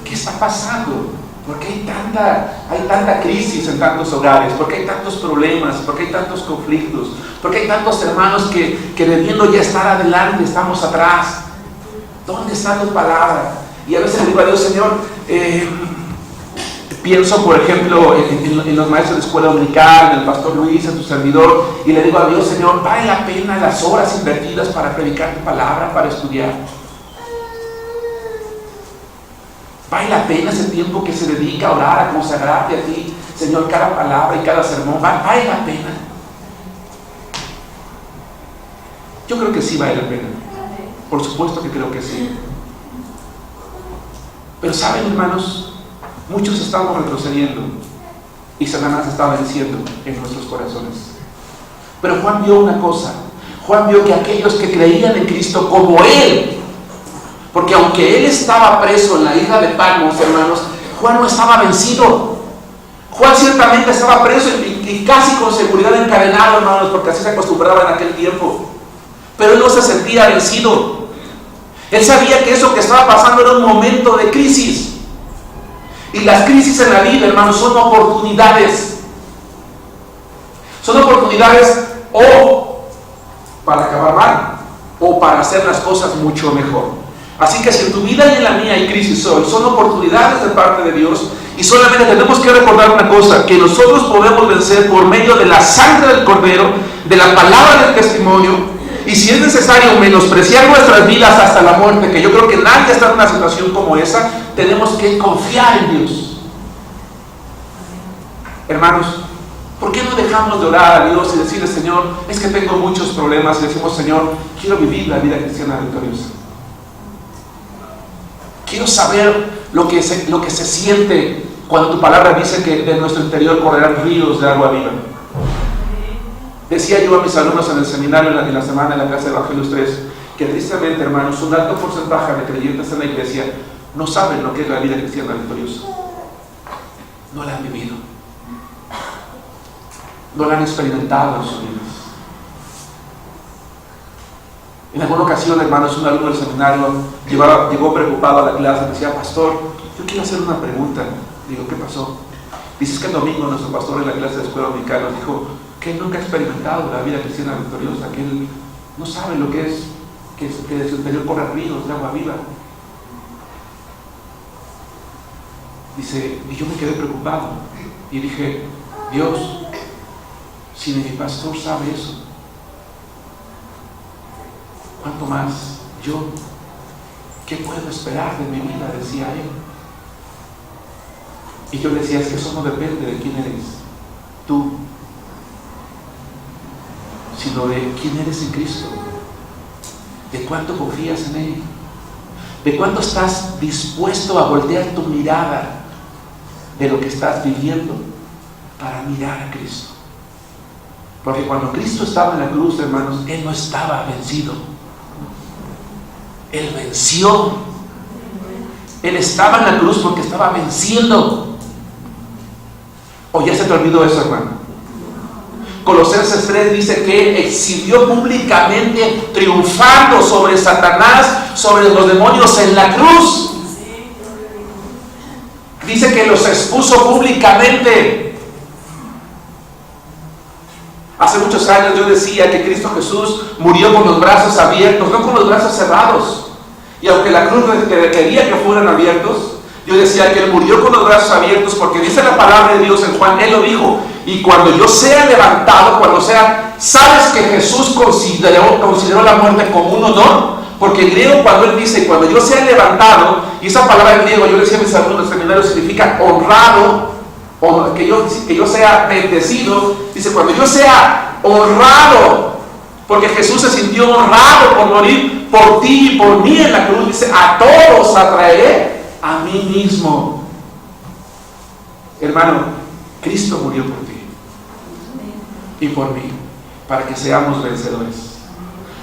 ¿qué está pasando? ¿Por qué hay tanta crisis en tantos hogares? ¿Por qué hay tantos problemas? ¿Por qué hay tantos conflictos? ¿Por qué hay tantos hermanos que debiendo ya estar adelante estamos atrás? ¿Dónde está tu palabra? Y a veces le digo a Dios: Señor, pienso, por ejemplo, en los maestros de escuela dominical, en el pastor Luis, en tu servidor, y le digo a Dios: Señor, ¿vale la pena las horas invertidas para predicar tu palabra, para estudiar? ¿Vale la pena ese tiempo que se dedica a orar, a consagrarte a ti, Señor, cada palabra y cada sermón? ¿Vale la pena? Yo creo que sí vale la pena. Por supuesto que creo que sí. Pero ¿saben, hermanos? Muchos estamos retrocediendo y Satanás está venciendo en nuestros corazones. Pero Juan vio una cosa. Juan vio que aquellos que creían en Cristo como Él, porque aunque Él estaba preso en la isla de Patmos, hermanos, Juan no estaba vencido. Juan ciertamente estaba preso y casi con seguridad encadenado, hermanos, porque así se acostumbraba en aquel tiempo. Pero él no se sentía vencido. Él sabía que eso que estaba pasando era un momento de crisis. Y las crisis en la vida, hermanos, son oportunidades. Son oportunidades o para acabar mal o para hacer las cosas mucho mejor. Así que si en tu vida y en la mía hay crisis hoy, son oportunidades de parte de Dios. Y solamente tenemos que recordar una cosa, que nosotros podemos vencer por medio de la sangre del Cordero, de la palabra del testimonio, y si es necesario menospreciar nuestras vidas hasta la muerte, que yo creo que nadie está en una situación como esa, tenemos que confiar en Dios. Hermanos, ¿por qué no dejamos de orar a Dios y decirle, Señor, es que tengo muchos problemas? Y decimos, Señor, quiero vivir la vida cristiana victoriosa. Quiero saber lo que se siente cuando tu palabra dice que de nuestro interior correrán ríos de agua viva. Decía yo a mis alumnos en el seminario en la semana en la clase de Evangelios 3, que tristemente, hermanos, un alto porcentaje de creyentes en la iglesia no saben lo que es la vida cristiana victoriosa. No la han vivido. No la han experimentado en sus vidas. En alguna ocasión, hermanos, un alumno del seminario llegó preocupado a la clase y decía, pastor, yo quiero hacer una pregunta. Digo, ¿qué pasó? Dices que el domingo nuestro pastor en la clase de escuela dominical nos dijo que él nunca ha experimentado la vida cristiana victoriosa, que él no sabe lo que es que de su interior corren ríos de agua viva. Dice, y yo me quedé preocupado y dije, Dios, si mi pastor sabe eso, ¿cuánto más yo? ¿Qué puedo esperar de mi vida? Decía él. Y yo decía, es que eso no depende de quién eres tú, sino de quién eres en Cristo, de cuánto confías en Él, de cuánto estás dispuesto a voltear tu mirada de lo que estás viviendo para mirar a Cristo. Porque cuando Cristo estaba en la cruz, hermanos, Él no estaba vencido. Él venció. Él estaba en la cruz porque estaba venciendo. ¿O ya se te olvidó eso, hermano? Colosenses 3 dice que Él exhibió públicamente, triunfando sobre Satanás, sobre los demonios en la cruz. Dice que los expuso públicamente. Hace muchos años yo decía que Cristo Jesús murió con los brazos abiertos, no con los brazos cerrados. Y aunque la cruz quería que fueran abiertos, yo decía que Él murió con los brazos abiertos porque dice la palabra de Dios en Juan, Él lo dijo, y cuando yo sea levantado, ¿sabes que Jesús consideró la muerte como un honor? Porque en griego cuando Él dice, cuando yo sea levantado, y esa palabra en griego, yo decía a mis alumnos del seminario, significa honrado, o que yo sea bendecido. Dice, cuando yo sea honrado, porque Jesús se sintió honrado por morir por ti y por mí en la cruz, dice, a todos atraeré a mí mismo. Hermano, Cristo murió por ti y por mí, para que seamos vencedores,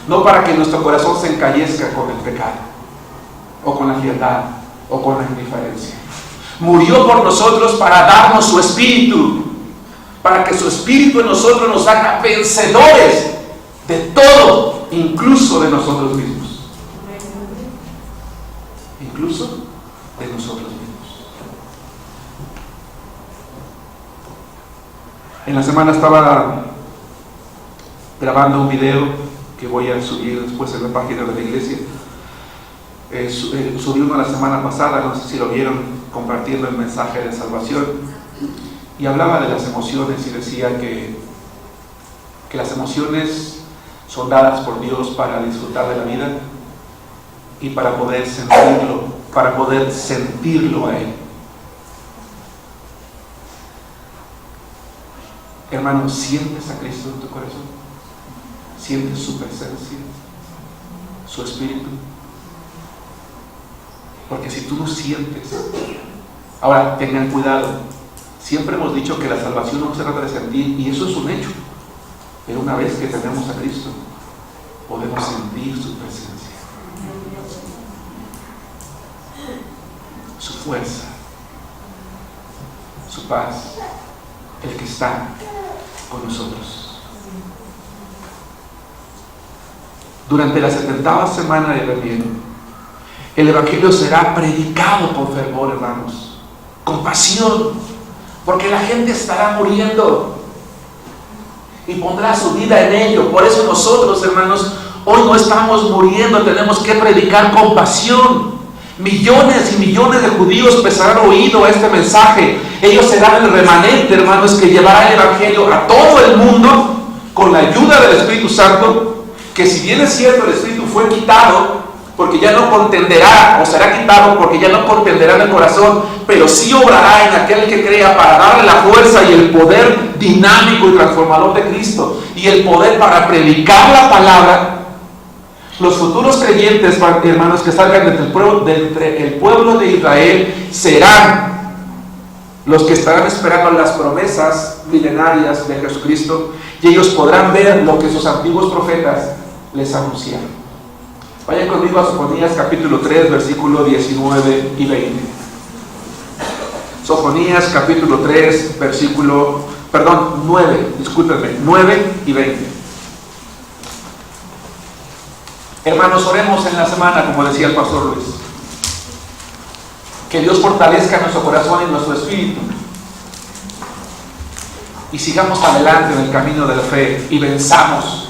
no para que nuestro corazón se encallezca con el pecado, o con la frialdad, o con la indiferencia. Murió por nosotros para darnos su espíritu, para que su espíritu en nosotros nos haga vencedores de todo, incluso de nosotros mismos. Incluso de nosotros mismos. En la semana estaba grabando un video que voy a subir después en la página de la iglesia. Subí uno la semana pasada, no sé si lo vieron, compartiendo el mensaje de salvación, y hablaba de las emociones y decía que las emociones son dadas por Dios para disfrutar de la vida y para poder sentirlo a Él. Hermano, ¿sientes a Cristo en tu corazón? ¿Sientes su presencia, su espíritu? Porque si tú no sientes, ahora tengan cuidado, siempre hemos dicho que la salvación no se trata de sentir, y eso es un hecho, pero una vez que tenemos a Cristo, podemos sentir su presencia, su fuerza, su paz, el que está con nosotros. Durante la 70ª semana de Daniel, el Evangelio será predicado con fervor, hermanos, con pasión, porque la gente estará muriendo y pondrá su vida en ello. Por eso nosotros, hermanos, hoy no estamos muriendo, tenemos que predicar con pasión. Millones y millones de judíos pues han oído este mensaje. Ellos serán el remanente, hermanos, que llevará el Evangelio a todo el mundo con la ayuda del Espíritu Santo, que si bien es cierto el Espíritu fue quitado, porque ya no contenderá, o será quitado porque ya no contenderá en el corazón, pero sí obrará en aquel que crea para darle la fuerza y el poder dinámico y transformador de Cristo, y el poder para predicar la palabra. Los futuros creyentes, hermanos, que salgan entre el pueblo de Israel serán los que estarán esperando las promesas milenarias de Jesucristo, y ellos podrán ver lo que sus antiguos profetas les anunciaron. Vayan conmigo a Sofonías capítulo 3, versículo 19 y 20. Sofonías capítulo 3, 9 y 20. Hermanos, oremos en la semana, como decía el pastor Luis. Que Dios fortalezca nuestro corazón y nuestro espíritu, y sigamos adelante en el camino de la fe y venzamos.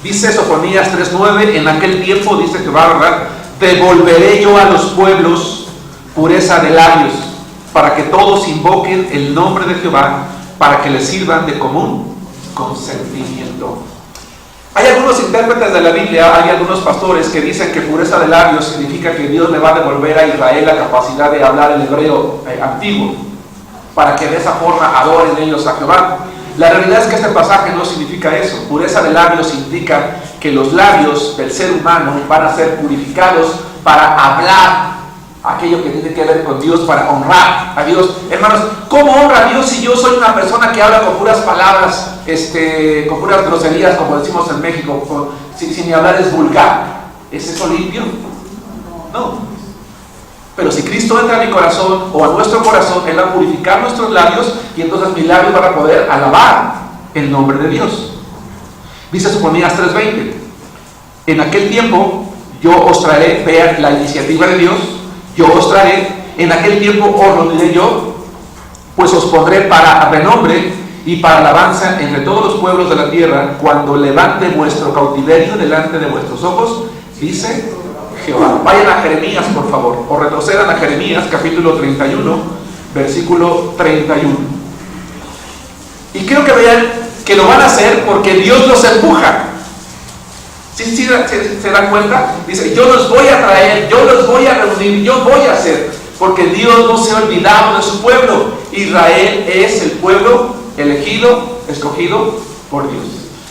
Dice Sofonías 3:9, en aquel tiempo, dice Jehová, ¿verdad?, devolveré yo a los pueblos pureza de labios, para que todos invoquen el nombre de Jehová, para que les sirvan de común consentimiento. Hay algunos intérpretes de la Biblia, hay algunos pastores que dicen que pureza de labios significa que Dios le va a devolver a Israel la capacidad de hablar el hebreo antiguo, para que de esa forma adoren ellos a Jehová. La realidad es que este pasaje no significa eso. Pureza de labios indica que los labios del ser humano van a ser purificados para hablar aquello que tiene que ver con Dios, para honrar a Dios. Hermanos, ¿cómo honra a Dios si yo soy una persona que habla con puras palabras, con puras groserías, como decimos en México, si mi hablar es vulgar? ¿Es eso limpio? No. Pero si Cristo entra a mi corazón o a nuestro corazón, Él va a purificar nuestros labios, y entonces mis labios van a poder alabar el nombre de Dios. Dice Sofonías 3:20, en aquel tiempo yo os traeré, vean la iniciativa de Dios, yo os traeré, en aquel tiempo os reuniré yo, pues os pondré para renombre y para alabanza entre todos los pueblos de la tierra, cuando levante vuestro cautiverio delante de vuestros ojos, dice Jehová. Vayan a Jeremías, por favor, o retrocedan a Jeremías capítulo 31, versículo 31. Y quiero que vean que lo van a hacer porque Dios los empuja. ¿Sí se dan cuenta? Dice, yo los voy a traer, yo los voy a reunir, yo voy a hacer, porque Dios no se ha olvidado de su pueblo. Israel es el pueblo elegido, escogido por Dios.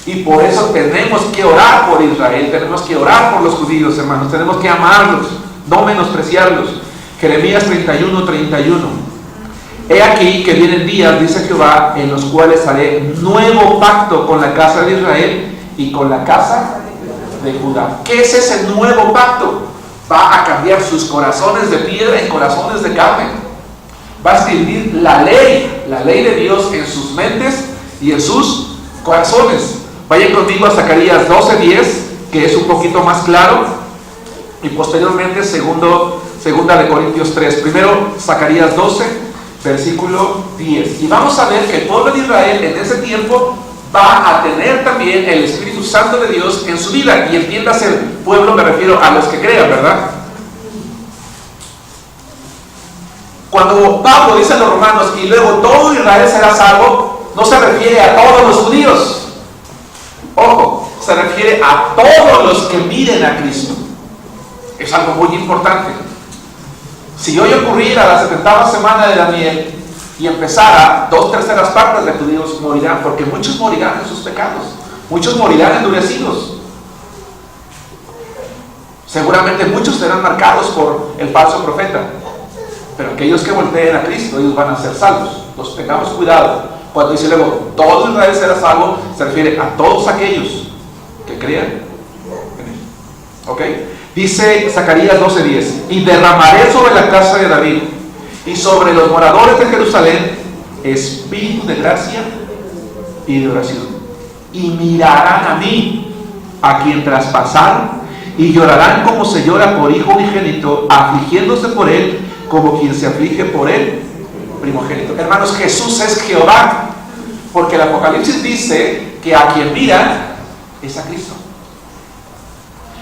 Y por eso tenemos que orar por Israel, tenemos que orar por los judíos, hermanos, tenemos que amarlos, no menospreciarlos. Jeremías 31:31. He aquí que vienen días, dice Jehová, en los cuales haré nuevo pacto con la casa de Israel y con la casa de Judá. ¿Qué es ese nuevo pacto? Va a cambiar sus corazones de piedra en corazones de carne. Va a escribir la ley de Dios en sus mentes y en sus corazones. Vayan conmigo a Zacarías 12:10, que es un poquito más claro, y posteriormente segunda de Corintios 3. Primero Zacarías 12, versículo 10. Y vamos a ver que el pueblo de Israel en ese tiempo va a tener también el Espíritu Santo de Dios en su vida. Y entiéndase, el pueblo, me refiero a los que crean, ¿verdad? Cuando Pablo dice a los romanos, y luego todo Israel será salvo, no se refiere a todos los judíos. Ojo, se refiere a todos los que miren a Cristo. Es algo muy importante. Si hoy ocurriera la 70ª semana de Daniel y empezara, 2/3 partes de judíos morirán, porque muchos morirán en sus pecados, muchos morirán endurecidos. Seguramente muchos serán marcados por el falso profeta, pero aquellos que volteen a Cristo, ellos van a ser salvos. Entonces tengamos cuidado. Cuando dice luego, todo Israel será salvo, se refiere a todos aquellos que crean en Él. ¿Ok? Dice Zacarías 12:10, y derramaré sobre la casa de David y sobre los moradores de Jerusalén espíritu de gracia y de oración. Y mirarán a mí, a quien traspasaron, y llorarán como se llora por hijo unigénito, afligiéndose por él como quien se aflige por él primogénito. Hermanos, Jesús es Jehová, porque el Apocalipsis dice que a quien mira es a Cristo.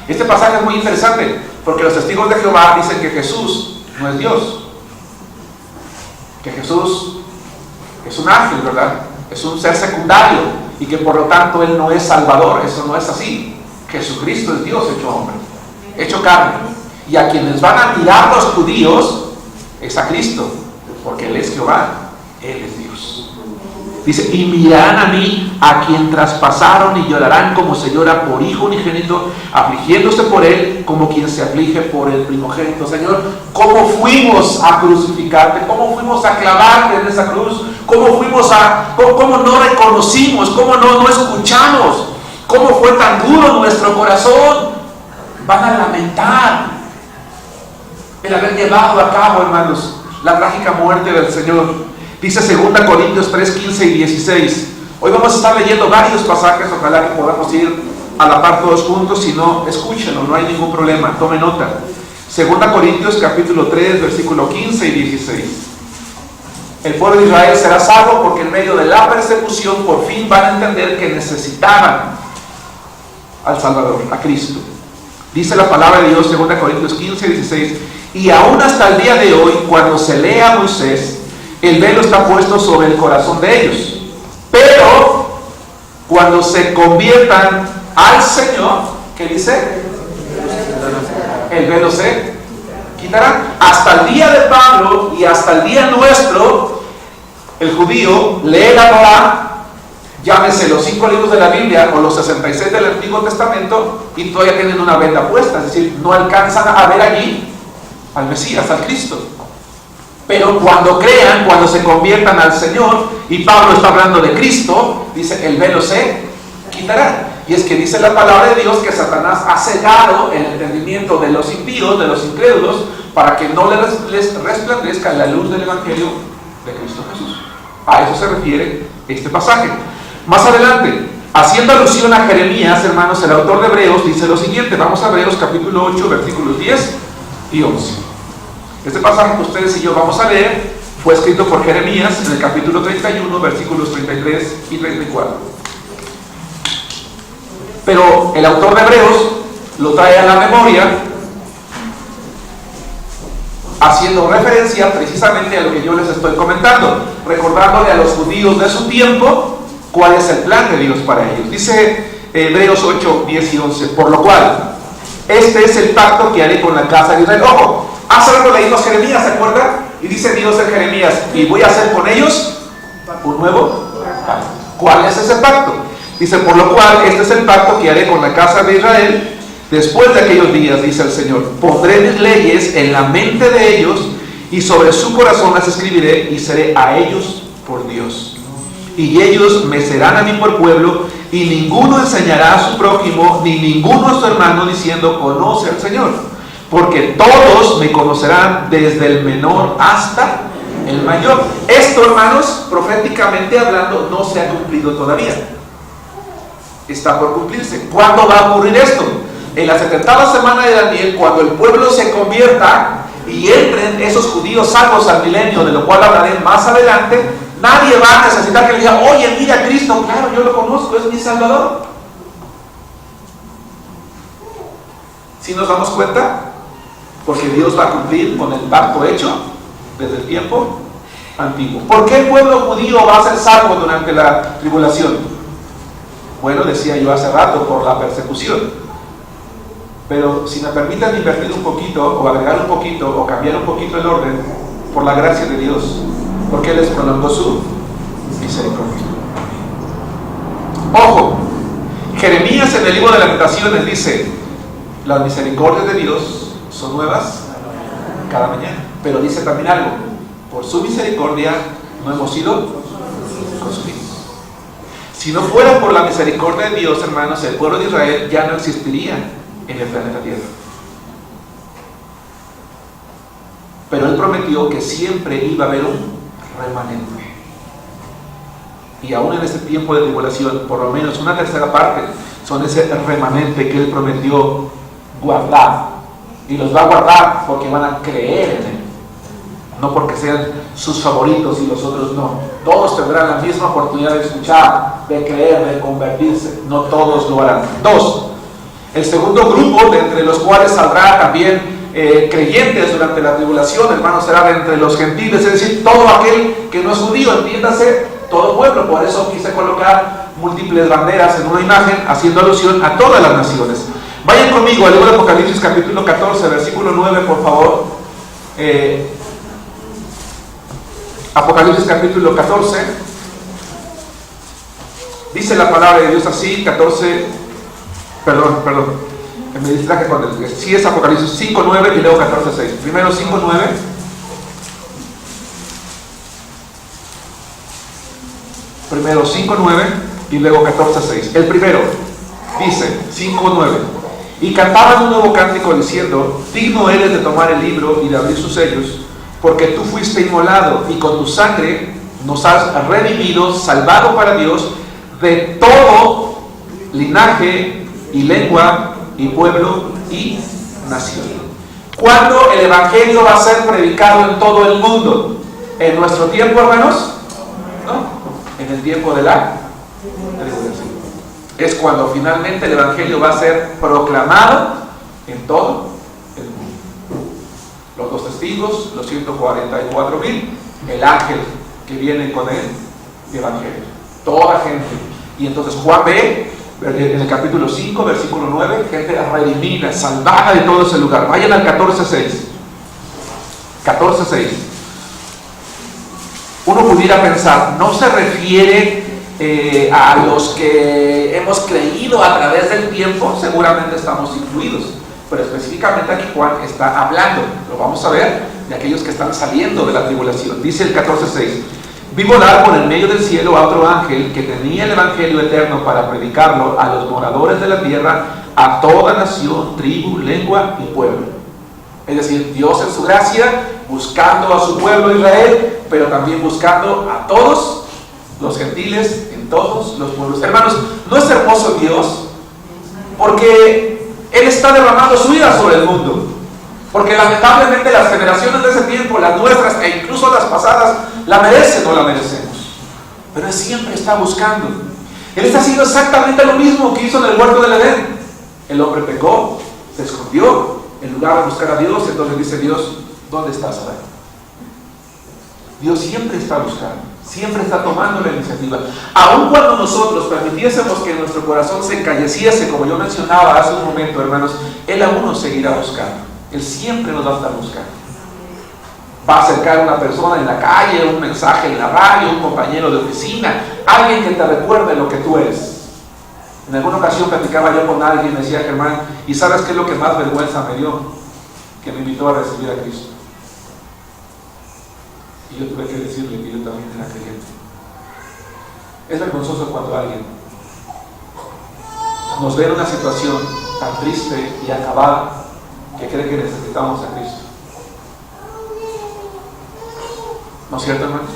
Este pasaje es muy interesante, porque los testigos de Jehová dicen que Jesús no es Dios, que Jesús es un ángel, ¿verdad? Es un ser secundario, y que por lo tanto Él no es Salvador. Eso no es así. Jesucristo es Dios hecho hombre, hecho carne, y a quienes van a mirar los judíos es a Cristo, porque Él es Jehová, Él es Dios. Dice, y mirarán a mí, a quien traspasaron, y llorarán como se llora por hijo unigénito, afligiéndose por él como quien se aflige por el primogénito. Señor, ¿cómo fuimos a crucificarte? ¿Cómo fuimos a clavarte en esa cruz? ¿Cómo no reconocimos? ¿Cómo no escuchamos? ¿Cómo fue tan duro nuestro corazón? Van a lamentar el haber llevado a cabo, hermanos, la trágica muerte del Señor. Dice 2 Corintios 3, 15 y 16. Hoy vamos a estar leyendo varios pasajes, ojalá que podamos ir a la par todos juntos. Si no, escúchenlo, no hay ningún problema, tome nota. 2 Corintios capítulo 3, versículo 15 y 16. El pueblo de Israel será salvo porque en medio de la persecución por fin van a entender que necesitaban al Salvador, a Cristo. Dice la palabra de Dios, 2 Corintios 15 y 16. Y aún hasta el día de hoy, cuando se lee a Moisés, el velo está puesto sobre el corazón de ellos. Pero cuando se conviertan al Señor, ¿qué dice? El velo se quitará. Hasta el día de Pablo y hasta el día nuestro, el judío lee la Torá, llámese los 5 libros de la Biblia o los 66 del Antiguo Testamento, y todavía tienen una venda puesta, es decir, no alcanzan a ver allí al Mesías, al Cristo. Pero cuando crean, cuando se conviertan al Señor, y Pablo está hablando de Cristo, dice, el velo se quitará. Y es que dice la palabra de Dios que Satanás ha cegado el entendimiento de los impíos, de los incrédulos, para que no les resplandezca la luz del Evangelio de Cristo Jesús. A eso se refiere este pasaje. Más adelante, haciendo alusión a Jeremías, hermanos, el autor de Hebreos dice lo siguiente. Vamos a Hebreos capítulo 8, versículos 10 y 11. Este pasaje que ustedes y yo vamos a leer fue escrito por Jeremías en el capítulo 31, versículos 33 y 34. Pero el autor de Hebreos lo trae a la memoria haciendo referencia precisamente a lo que yo les estoy comentando, recordándole a los judíos de su tiempo cuál es el plan de Dios para ellos. Dice Hebreos 8, 10 y 11, por lo cual, este es el pacto que haré con la casa de Israel. Ojo, hace rato leímos Jeremías, ¿se acuerdan? Y dice Dios en Jeremías, y voy a hacer con ellos un nuevo pacto. ¿Cuál es ese pacto? Dice, por lo cual, este es el pacto que haré con la casa de Israel después de aquellos días, dice el Señor. Pondré mis leyes en la mente de ellos y sobre su corazón las escribiré y seré a ellos por Dios. Y ellos me serán a mí por pueblo, y ninguno enseñará a su prójimo, ni ninguno a su hermano, diciendo, conoce al Señor. Porque todos me conocerán, desde el menor hasta el mayor. Esto, hermanos, proféticamente hablando, no se ha cumplido todavía. Está por cumplirse. ¿Cuándo va a ocurrir esto? En la 70ª semana de Daniel, cuando el pueblo se convierta y entren esos judíos salvos al milenio, de lo cual hablaré más adelante, nadie va a necesitar que le diga, oye, mira a Cristo, claro, yo lo conozco, es mi Salvador. ¿Sí nos damos cuenta? Porque Dios va a cumplir con el pacto hecho desde el tiempo antiguo. ¿Por qué el pueblo judío va a ser salvo durante la tribulación? Bueno, decía yo hace rato, por la persecución. Pero si me permiten invertir un poquito, o agregar un poquito, o cambiar un poquito el orden, por la gracia de Dios, porque Él les prolongó su misericordia. Ojo, Jeremías en el libro de Lamentaciones dice, las misericordias de Dios son nuevas cada mañana. Pero dice también algo, por su misericordia no hemos sido consumidos. Si no fuera por la misericordia de Dios, hermanos, el pueblo de Israel ya no existiría en el planeta Tierra. Pero Él prometió prometió que siempre iba a haber un remanente. Y aún en este tiempo de tribulación, por lo menos una tercera parte son ese remanente que Él prometió guardar. Y los va a guardar porque van a creer en Él, no porque sean sus favoritos y los otros no. Todos tendrán la misma oportunidad de escuchar, de creer, de convertirse. No todos lo harán. 2. El segundo grupo, de entre los cuales saldrá también creyentes durante la tribulación, hermanos, será de entre los gentiles, es decir, todo aquel que no es judío, entiéndase, todo pueblo. Por eso quise colocar múltiples banderas en una imagen, haciendo alusión a todas las naciones. Vayan conmigo al libro de Apocalipsis capítulo 14, versículo 9, por favor. Apocalipsis capítulo 14. Dice la palabra de Dios así, 14, perdón, me distraje con el, sí es Apocalipsis 5, 9 y luego 14, 6. Primero 5, 9. Primero 5, 9 y luego 14, 6. El primero dice 5, 9. Y cantaban un nuevo cántico diciendo: digno eres de tomar el libro y de abrir sus sellos, porque tú fuiste inmolado y con tu sangre nos has redimido, salvado para Dios de todo linaje y lengua y pueblo y nación. ¿Cuándo el evangelio va a ser predicado en todo el mundo? ¿En nuestro tiempo, hermanos? No, en el tiempo de la tribulación. Es cuando finalmente el evangelio va a ser proclamado en todo el mundo. Los 2 testigos, los 144,000, el ángel que viene con el evangelio, toda gente. Y entonces Juan ve en el capítulo 5, versículo 9, gente redimida, salvada de todo ese lugar. Vayan al 14:6. 14:6. Uno pudiera pensar, no se refiere a los que hemos creído a través del tiempo. Seguramente estamos incluidos, pero específicamente aquí Juan está hablando, lo vamos a ver, de aquellos que están saliendo de la tribulación. Dice el 14:6: vi volar por el medio del cielo a otro ángel que tenía el evangelio eterno para predicarlo a los moradores de la tierra, a toda nación, tribu, lengua y pueblo. Es decir, Dios en su gracia buscando a su pueblo Israel, pero también buscando a todos los gentiles en todos los pueblos. Hermanos, ¿no es hermoso Dios? Porque Él está derramando su ira sobre el mundo. Porque lamentablemente las generaciones de ese tiempo, las nuestras e incluso las pasadas, la merecen o la merecemos. Pero Él siempre está buscando. Él está haciendo exactamente lo mismo que hizo en el huerto del Edén. El hombre pecó, se escondió, en lugar de buscar a Dios. Entonces dice Dios: ¿dónde estás, Adán? Dios siempre está buscando, siempre está tomando la iniciativa. Aun cuando nosotros permitiésemos que nuestro corazón se encalleciese, como yo mencionaba hace un momento, hermanos, Él aún nos seguirá buscando. Él siempre nos va a estar buscando. Va a acercar a una persona en la calle, un mensaje en la radio, un compañero de oficina, alguien que te recuerde lo que tú eres. En alguna ocasión platicaba yo con alguien y me decía: Germán, ¿y sabes qué es lo que más vergüenza me dio? Que me invitó a recibir a Cristo. Y yo tuve que decirle que yo también era creyente. Es vergonzoso cuando alguien nos ve en una situación tan triste y acabada que cree que necesitamos a Cristo. ¿No es cierto, hermanos?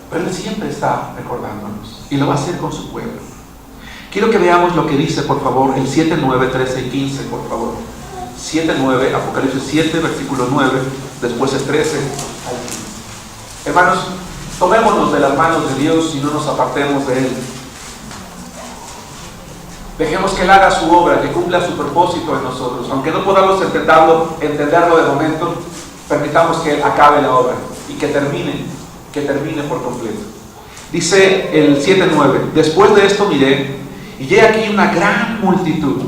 Pero Él siempre está recordándonos y lo va a hacer con su pueblo. Quiero que veamos lo que dice, por favor, el 7, 9, 13 y 15, por favor. 7, 9, Apocalipsis 7, versículo 9, después el 13 al 15. Hermanos, tomémonos de las manos de Dios y no nos apartemos de Él. Dejemos que Él haga su obra, que cumpla su propósito en nosotros. Aunque no podamos entenderlo de momento, permitamos que Él acabe la obra y que termine por completo. Dice el 7:9: después de esto miré, y he aquí una gran multitud,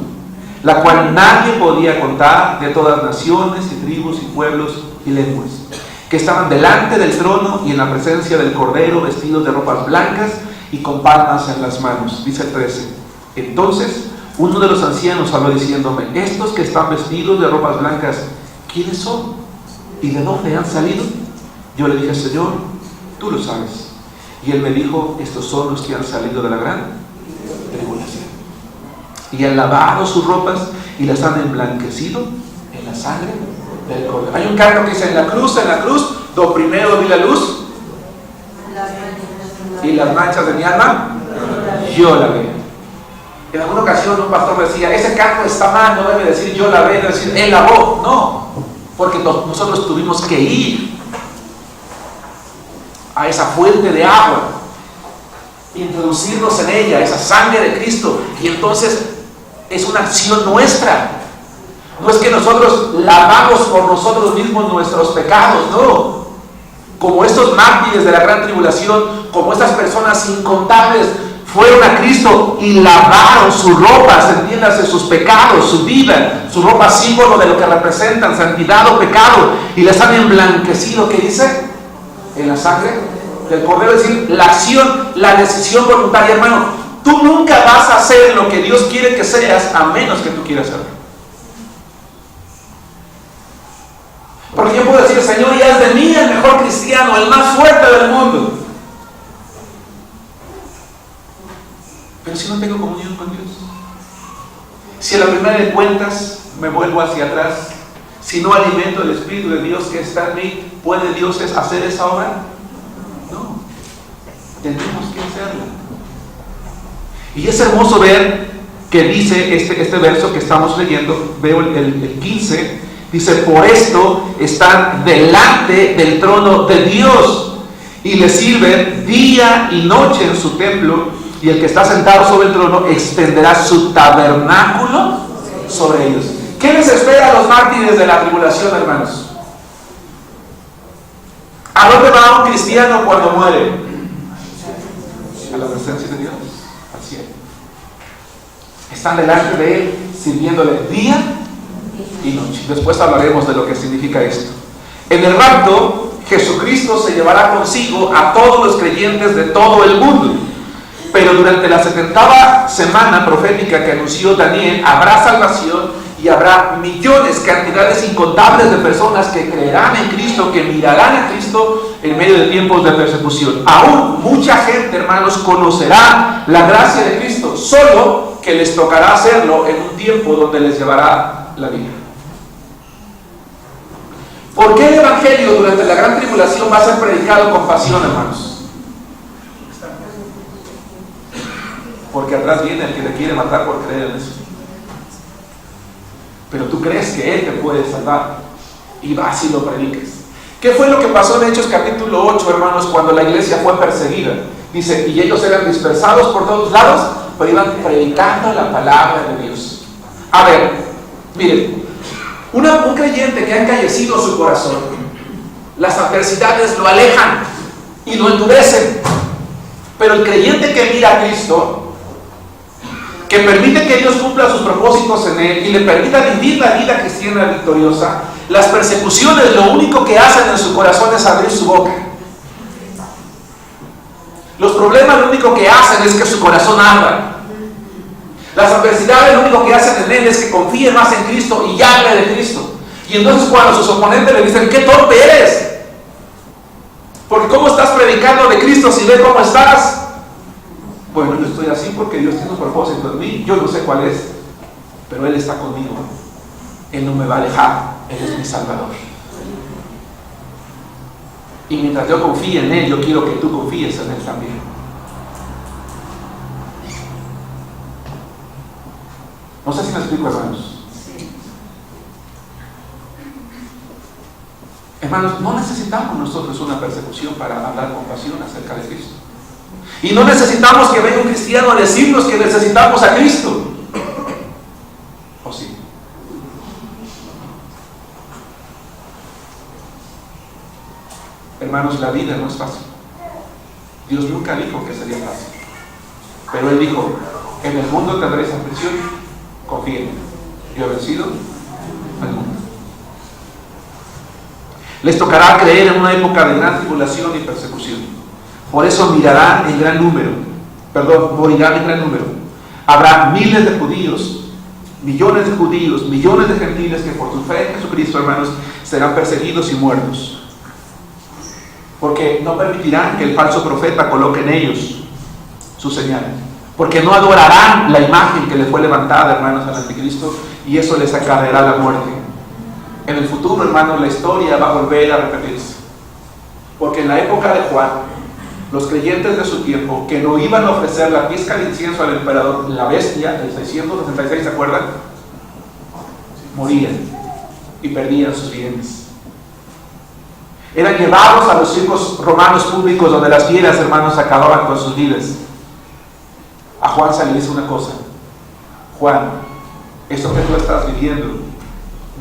la cual nadie podía contar, de todas naciones y tribus y pueblos y lenguas, que estaban delante del trono y en la presencia del Cordero, vestidos de ropas blancas y con palmas en las manos. Dice el 13: entonces uno de los ancianos habló diciéndome: estos que están vestidos de ropas blancas, ¿quiénes son? ¿Y de dónde han salido? Yo le dije: Señor, tú lo sabes. Y Él me dijo: estos son los que han salido de la gran tribulación, y han lavado sus ropas y las han emblanquecido en la sangre del Cordero. Hay un canto que dice: en la cruz, do primero vi la luz, y las manchas de mi alma, yo la veo. En alguna ocasión un pastor decía: ese canto está mal, no debe decir yo la veo, debe decir él lavó. No, porque nosotros tuvimos que ir a esa fuente de agua, introducirnos en ella, esa sangre de Cristo, y entonces es una acción nuestra. No es que nosotros lavamos por nosotros mismos nuestros pecados, no. Como estos mártires de la gran tribulación, como estas personas incontables fueron a Cristo y lavaron su ropa, entiéndase, sus pecados, su vida, su ropa símbolo de lo que representan, santidad o pecado, y les han emblanquecido. ¿Qué dice? En la sangre del Cordero. Es decir, la acción, la decisión voluntaria. Hermano, tú nunca vas a hacer lo que Dios quiere que seas a menos que tú quieras hacerlo. Porque yo puedo decir: Señor, y haz de mí el mejor cristiano, el más fuerte del mundo. Pero si no tengo comunión con Dios, si a la primera de cuentas me vuelvo hacia atrás, si no alimento el Espíritu de Dios que está en mí, ¿puede Dios hacer esa obra? No, tenemos que hacerla. Y es hermoso ver que dice este verso que estamos leyendo. Veo el 15, dice: por esto están delante del trono de Dios y le sirven día y noche en su templo, y el que está sentado sobre el trono extenderá su tabernáculo sobre ellos. ¿Qué les espera a los mártires de la tribulación, hermanos? ¿A dónde va un cristiano cuando muere? A la presencia de Dios, al cielo. Están delante de Él, sirviéndole día y noche. Después hablaremos de lo que significa esto. En el rapto, Jesucristo se llevará consigo a todos los creyentes de todo el mundo. Pero durante la 70ª semana profética que anunció Daniel, habrá salvación y habrá millones, cantidades incontables de personas que creerán en Cristo, que mirarán a Cristo en medio de tiempos de persecución. Aún mucha gente, hermanos, conocerá la gracia de Cristo, solo que les tocará hacerlo en un tiempo donde les llevará la vida. ¿Por qué el Evangelio durante la gran tribulación va a ser predicado con pasión, hermanos? Porque atrás viene el que te quiere matar por creer en eso. Pero tú crees que Él te puede salvar y vas y lo predicas. ¿Qué fue lo que pasó en Hechos capítulo 8, hermanos, cuando la iglesia fue perseguida? Dice: y ellos eran dispersados por todos lados, pero iban predicando la palabra de Dios. A ver, miren, un creyente que ha encallecido su corazón, las adversidades lo alejan y lo endurecen. Pero el creyente que mira a Cristo, que permite que Dios cumpla sus propósitos en él y le permita vivir la vida cristiana victoriosa, las persecuciones lo único que hacen en su corazón es abrir su boca. Los problemas lo único que hacen es que su corazón abra. Las adversidades lo único que hacen en él es que confíe más en Cristo y hable de Cristo. Y entonces cuando sus oponentes le dicen: ¿qué torpe eres? Porque ¿cómo estás predicando de Cristo si ve cómo estás? Bueno, yo estoy así porque Dios tiene un propósito en mí. Yo no sé cuál es, pero Él está conmigo. Él no me va a dejar. Él es mi Salvador. Y mientras yo confíe en Él, yo quiero que tú confíes en Él también. No sé si me explico, hermanos. Hermanos, no necesitamos nosotros una persecución para hablar con pasión acerca de Cristo. Y no necesitamos que venga un cristiano a decirnos que necesitamos a Cristo. ¿O sí? Hermanos, la vida no es fácil. Dios nunca dijo que sería fácil. Pero Él dijo: en el mundo tendréis aflicción, confíen, yo he vencido al mundo. Les tocará creer en una época de gran tribulación y persecución. Por eso morirán en gran número. Habrá miles de judíos, millones de judíos, millones de gentiles que por su fe en Jesucristo, hermanos, serán perseguidos y muertos. Porque no permitirán que el falso profeta coloque en ellos su señal. Porque no adorarán la imagen que le fue levantada, hermanos, al anticristo, y eso les acarreará la muerte. En el futuro, hermanos, la historia va a volver a repetirse. Porque en la época de Juan, los creyentes de su tiempo, que no iban a ofrecer la pizca de incienso al emperador, la bestia, el 666, ¿se acuerdan? Morían y perdían sus bienes. Eran llevados a los circos romanos públicos donde las fieras, hermanos, acababan con sus vidas. A Juan se le dice una cosa: Juan, esto que tú estás viviendo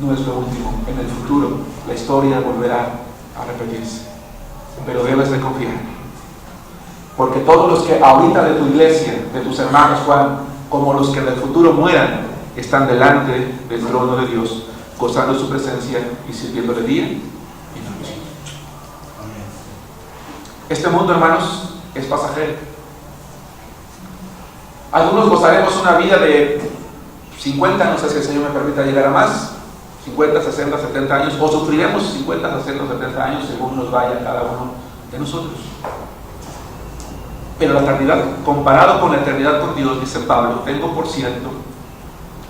no es lo último. En el futuro la historia volverá a repetirse, pero debes de confiar, porque todos los que ahorita de tu iglesia, de tus hermanos, Juan, como los que en el futuro mueran, están delante del trono de Dios, gozando su presencia y sirviéndole día y noche. Este mundo, hermanos, es pasajero. Algunos gozaremos una vida de 50, no sé si el Señor me permita llegar a más, 50, 60, 70 años, o sufriremos 50, 60, 70 años según nos vaya cada uno de nosotros. Pero la eternidad, comparado con la eternidad con Dios, dice Pablo, tengo por cierto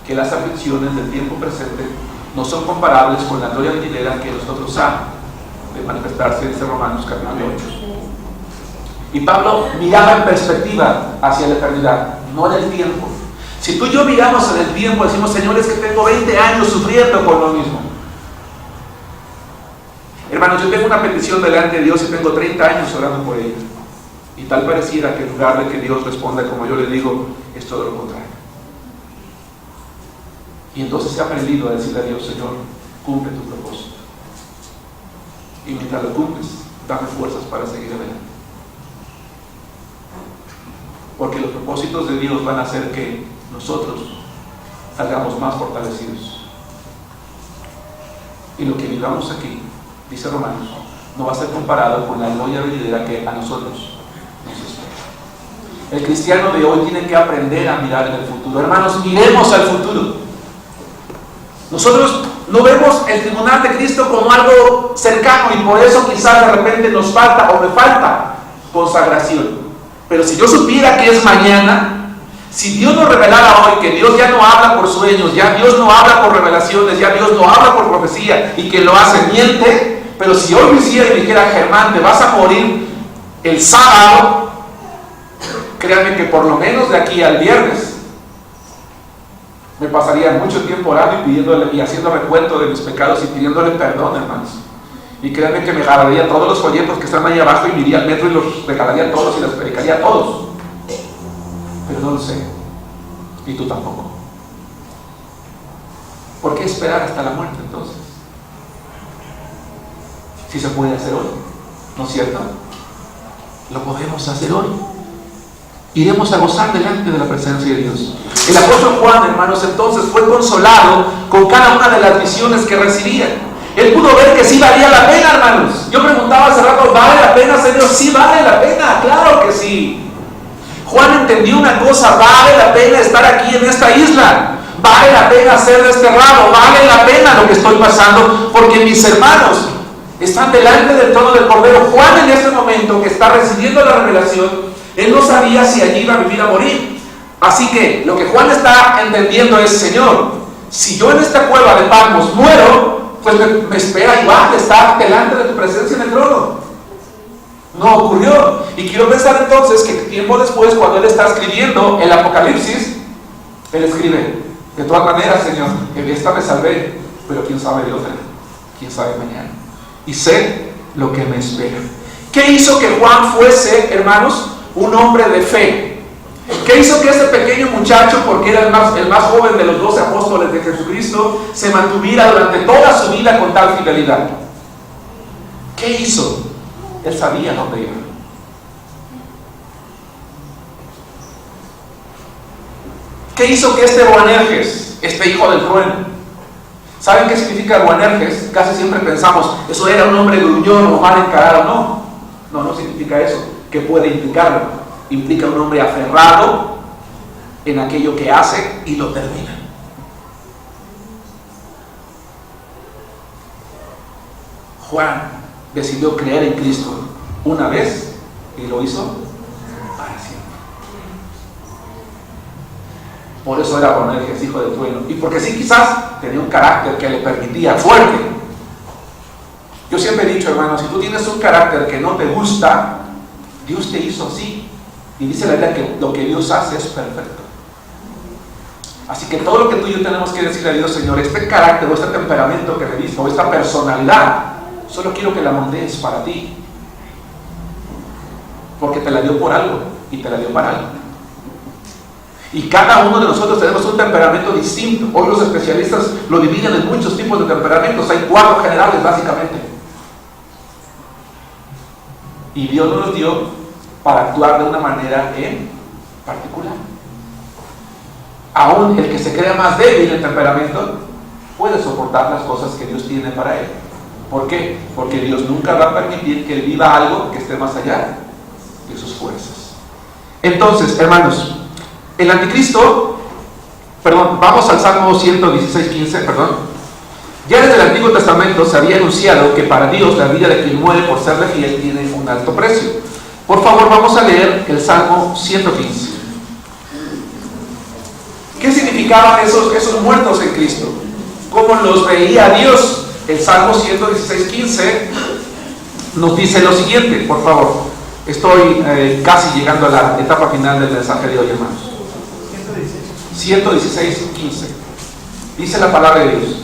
que las aflicciones del tiempo presente no son comparables con la gloria venidera que nosotros ha de manifestarse, dice Romanos capítulo 8. Y Pablo miraba en perspectiva hacia la eternidad, no en el tiempo. Si tú y yo miramos en el tiempo, decimos, Señor, es que tengo 20 años sufriendo por lo mismo. Hermanos, yo tengo una petición delante de Dios y tengo 30 años orando por ella. Y tal pareciera que en lugar de que Dios responda como yo le digo, es todo lo contrario. Y entonces he aprendido a decirle a Dios, Señor, cumple tu propósito. Y mientras lo cumples, dame fuerzas para seguir adelante. Porque los propósitos de Dios van a hacer que nosotros salgamos más fortalecidos. Y lo que vivamos aquí, dice Romanos, no va a ser comparado con la gloria venidera que a nosotros nos espera. El cristiano de hoy tiene que aprender a mirar en el futuro. Hermanos, miremos al futuro. Nosotros no vemos el tribunal de Cristo como algo cercano y por eso quizás de repente nos falta o me falta consagración. Pero si yo supiera que es mañana, si Dios nos revelara hoy que Dios ya no habla por sueños, ya Dios no habla por revelaciones, ya Dios no habla por profecía y que lo hace miente, pero si hoy me hiciera y me dijera, Germán, te vas a morir el sábado, créanme que por lo menos de aquí al viernes me pasaría mucho tiempo orando y pidiéndole y haciendo recuento de mis pecados y pidiéndole perdón, hermanos. Y créanme que me jalaría todos los folletos que están ahí abajo y me iría al metro y los regalaría todos y los predicaría a todos. Pero no lo sé. Y tú tampoco. ¿Por qué esperar hasta la muerte entonces? Si se puede hacer hoy, ¿no es cierto? Lo podemos hacer hoy. Iremos a gozar delante de la presencia de Dios. El apóstol Juan, hermanos, entonces fue consolado con cada una de las visiones que recibía. Él pudo ver que sí valía la pena, hermanos. Yo preguntaba hace rato, ¿vale la pena, Señor? Sí vale la pena, claro que sí. Juan entendió una cosa, vale la pena estar aquí en esta isla, vale la pena ser desterrado, vale la pena lo que estoy pasando, porque mis hermanos están delante del trono del Cordero. Juan en este momento que está recibiendo la revelación, él no sabía si allí iba a vivir o morir. Así que lo que Juan está entendiendo es, Señor, si yo en esta cueva de Patmos muero, pues me espera igual estar delante de tu presencia en el trono. No ocurrió. Y quiero pensar entonces que tiempo después, cuando él está escribiendo el Apocalipsis, él escribe, de todas maneras, Señor, en esta me salvé, pero quién sabe de otra, quién sabe mañana. Y sé lo que me espera. ¿Qué hizo que Juan fuese, hermanos, un hombre de fe? ¿Qué hizo que ese pequeño muchacho, porque era el más joven de los 12 apóstoles de Jesucristo, se mantuviera durante toda su vida con tal fidelidad? ¿Qué hizo? Él sabía dónde iba. ¿Qué hizo que este Boanerges, este hijo del trueno? ¿Saben qué significa Boanerges? Casi siempre pensamos, eso era un hombre gruñón o mal encarado. No significa eso. ¿Qué puede implicarlo? Implica un hombre aferrado en aquello que hace y lo termina. Juan decidió creer en Cristo una vez y lo hizo para siempre. Por eso era Boanerges hijo de trueno. Y porque sí, quizás tenía un carácter que le permitía fuerte. Yo siempre he dicho, hermanos, si tú tienes un carácter que no te gusta, Dios te hizo así. Y dice la Biblia que lo que Dios hace es perfecto. Así que todo lo que tú y yo tenemos que decirle a Dios: Señor, este carácter o este temperamento que me diste, o esta personalidad, solo quiero que la moldees para ti. Porque te la dio por algo y te la dio para algo. Y cada uno de nosotros tenemos un temperamento distinto. Hoy los especialistas lo dividen en muchos tipos de temperamentos. Hay 4 generales básicamente. Y Dios nos los dio para actuar de una manera en particular. Aún el que se crea más débil en temperamento puede soportar las cosas que Dios tiene para él. ¿Por qué? Porque Dios nunca va a permitir que él viva algo que esté más allá de sus fuerzas. Entonces, hermanos, el anticristo, vamos al Salmo 116:15, Ya desde el Antiguo Testamento se había anunciado que para Dios la vida de quien muere por serle fiel tiene un alto precio. Por favor, vamos a leer el Salmo 115. ¿Qué significaban esos muertos en Cristo? ¿Cómo los veía Dios? El Salmo 116:15 nos dice lo siguiente, por favor. Estoy casi llegando a la etapa final del mensaje de hoy, hermanos. 116:15. Dice la palabra de Dios: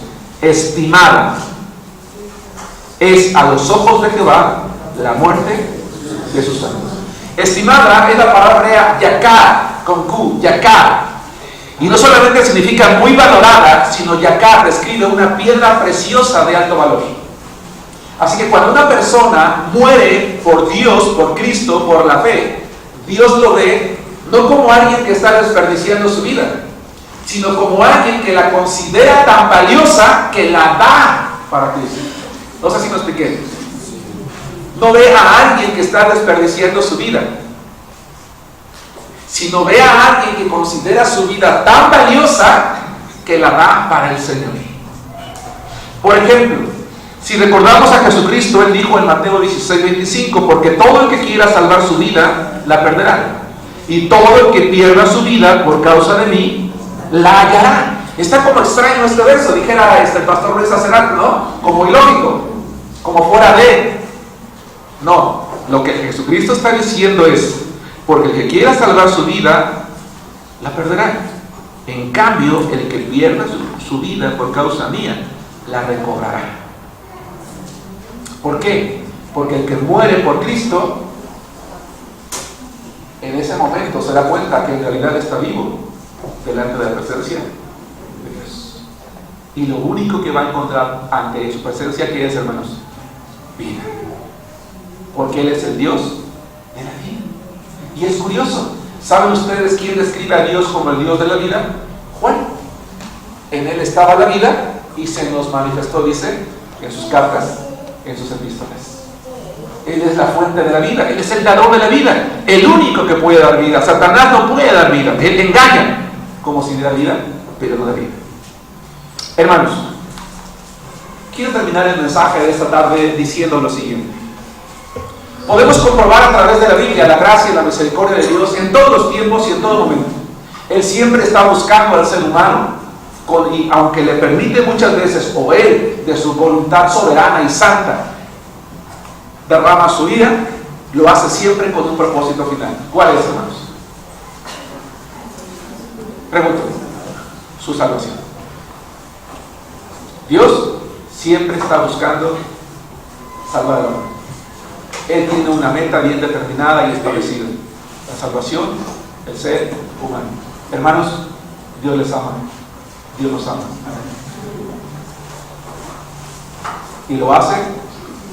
estimada es a los ojos de Jehová la muerte de sus santos. Estimada es la palabra hebrea yakar, con Q, yakar. Y no solamente significa muy valorada, sino yakar describe una piedra preciosa de alto valor. Así que cuando una persona muere por Dios, por Cristo, por la fe, Dios lo ve no como alguien que está desperdiciando su vida, sino como alguien que la considera tan valiosa que la da para Cristo. No sé si me expliqué. No ve a alguien que está desperdiciando su vida, sino ve a alguien que considera su vida tan valiosa que la da para el Señor. Por ejemplo, si recordamos a Jesucristo, Él dijo en Mateo 16:25: porque todo el que quiera salvar su vida, la perderá. Y todo el que pierda su vida por causa de mí, la hallará. Está como extraño este verso, dijera el pastor Luis hace rato, ¿no? Como ilógico, como fuera de. No, lo que Jesucristo está diciendo es: porque el que quiera salvar su vida, la perderá. En cambio, el que pierda su vida por causa mía, la recobrará. ¿Por qué? Porque el que muere por Cristo, en ese momento se da cuenta que en realidad está vivo delante de la presencia de Dios. Y lo único que va a encontrar ante su presencia, ¿qué es, hermanos? Vida. Porque Él es el Dios de la vida. Y es curioso, ¿saben ustedes quién describe a Dios como el Dios de la vida? Juan. En Él estaba la vida y se nos manifestó, dice, en sus cartas, en sus epístolas. Él es la fuente de la vida, Él es el dador de la vida, el único que puede dar vida. Satanás no puede dar vida, Él engaña como si diera vida, pero no da vida. Hermanos, quiero terminar el mensaje de esta tarde diciendo lo siguiente. Podemos comprobar a través de la Biblia la gracia y la misericordia de Dios en todos los tiempos y en todo momento. Él siempre está buscando al ser humano, y aunque le permite muchas veces, o Él, de su voluntad soberana y santa, derrama su ira, lo hace siempre con un propósito final. ¿Cuál es, hermanos? Pregunto. Su salvación. Dios siempre está buscando salvar al hombre. Él tiene una meta bien determinada y establecida: la salvación del ser humano. Hermanos, Dios les ama. Dios nos ama. Y lo hace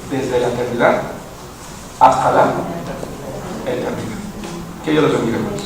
desde la eternidad hasta la eternidad. Que Dios los bendiga, hermanos.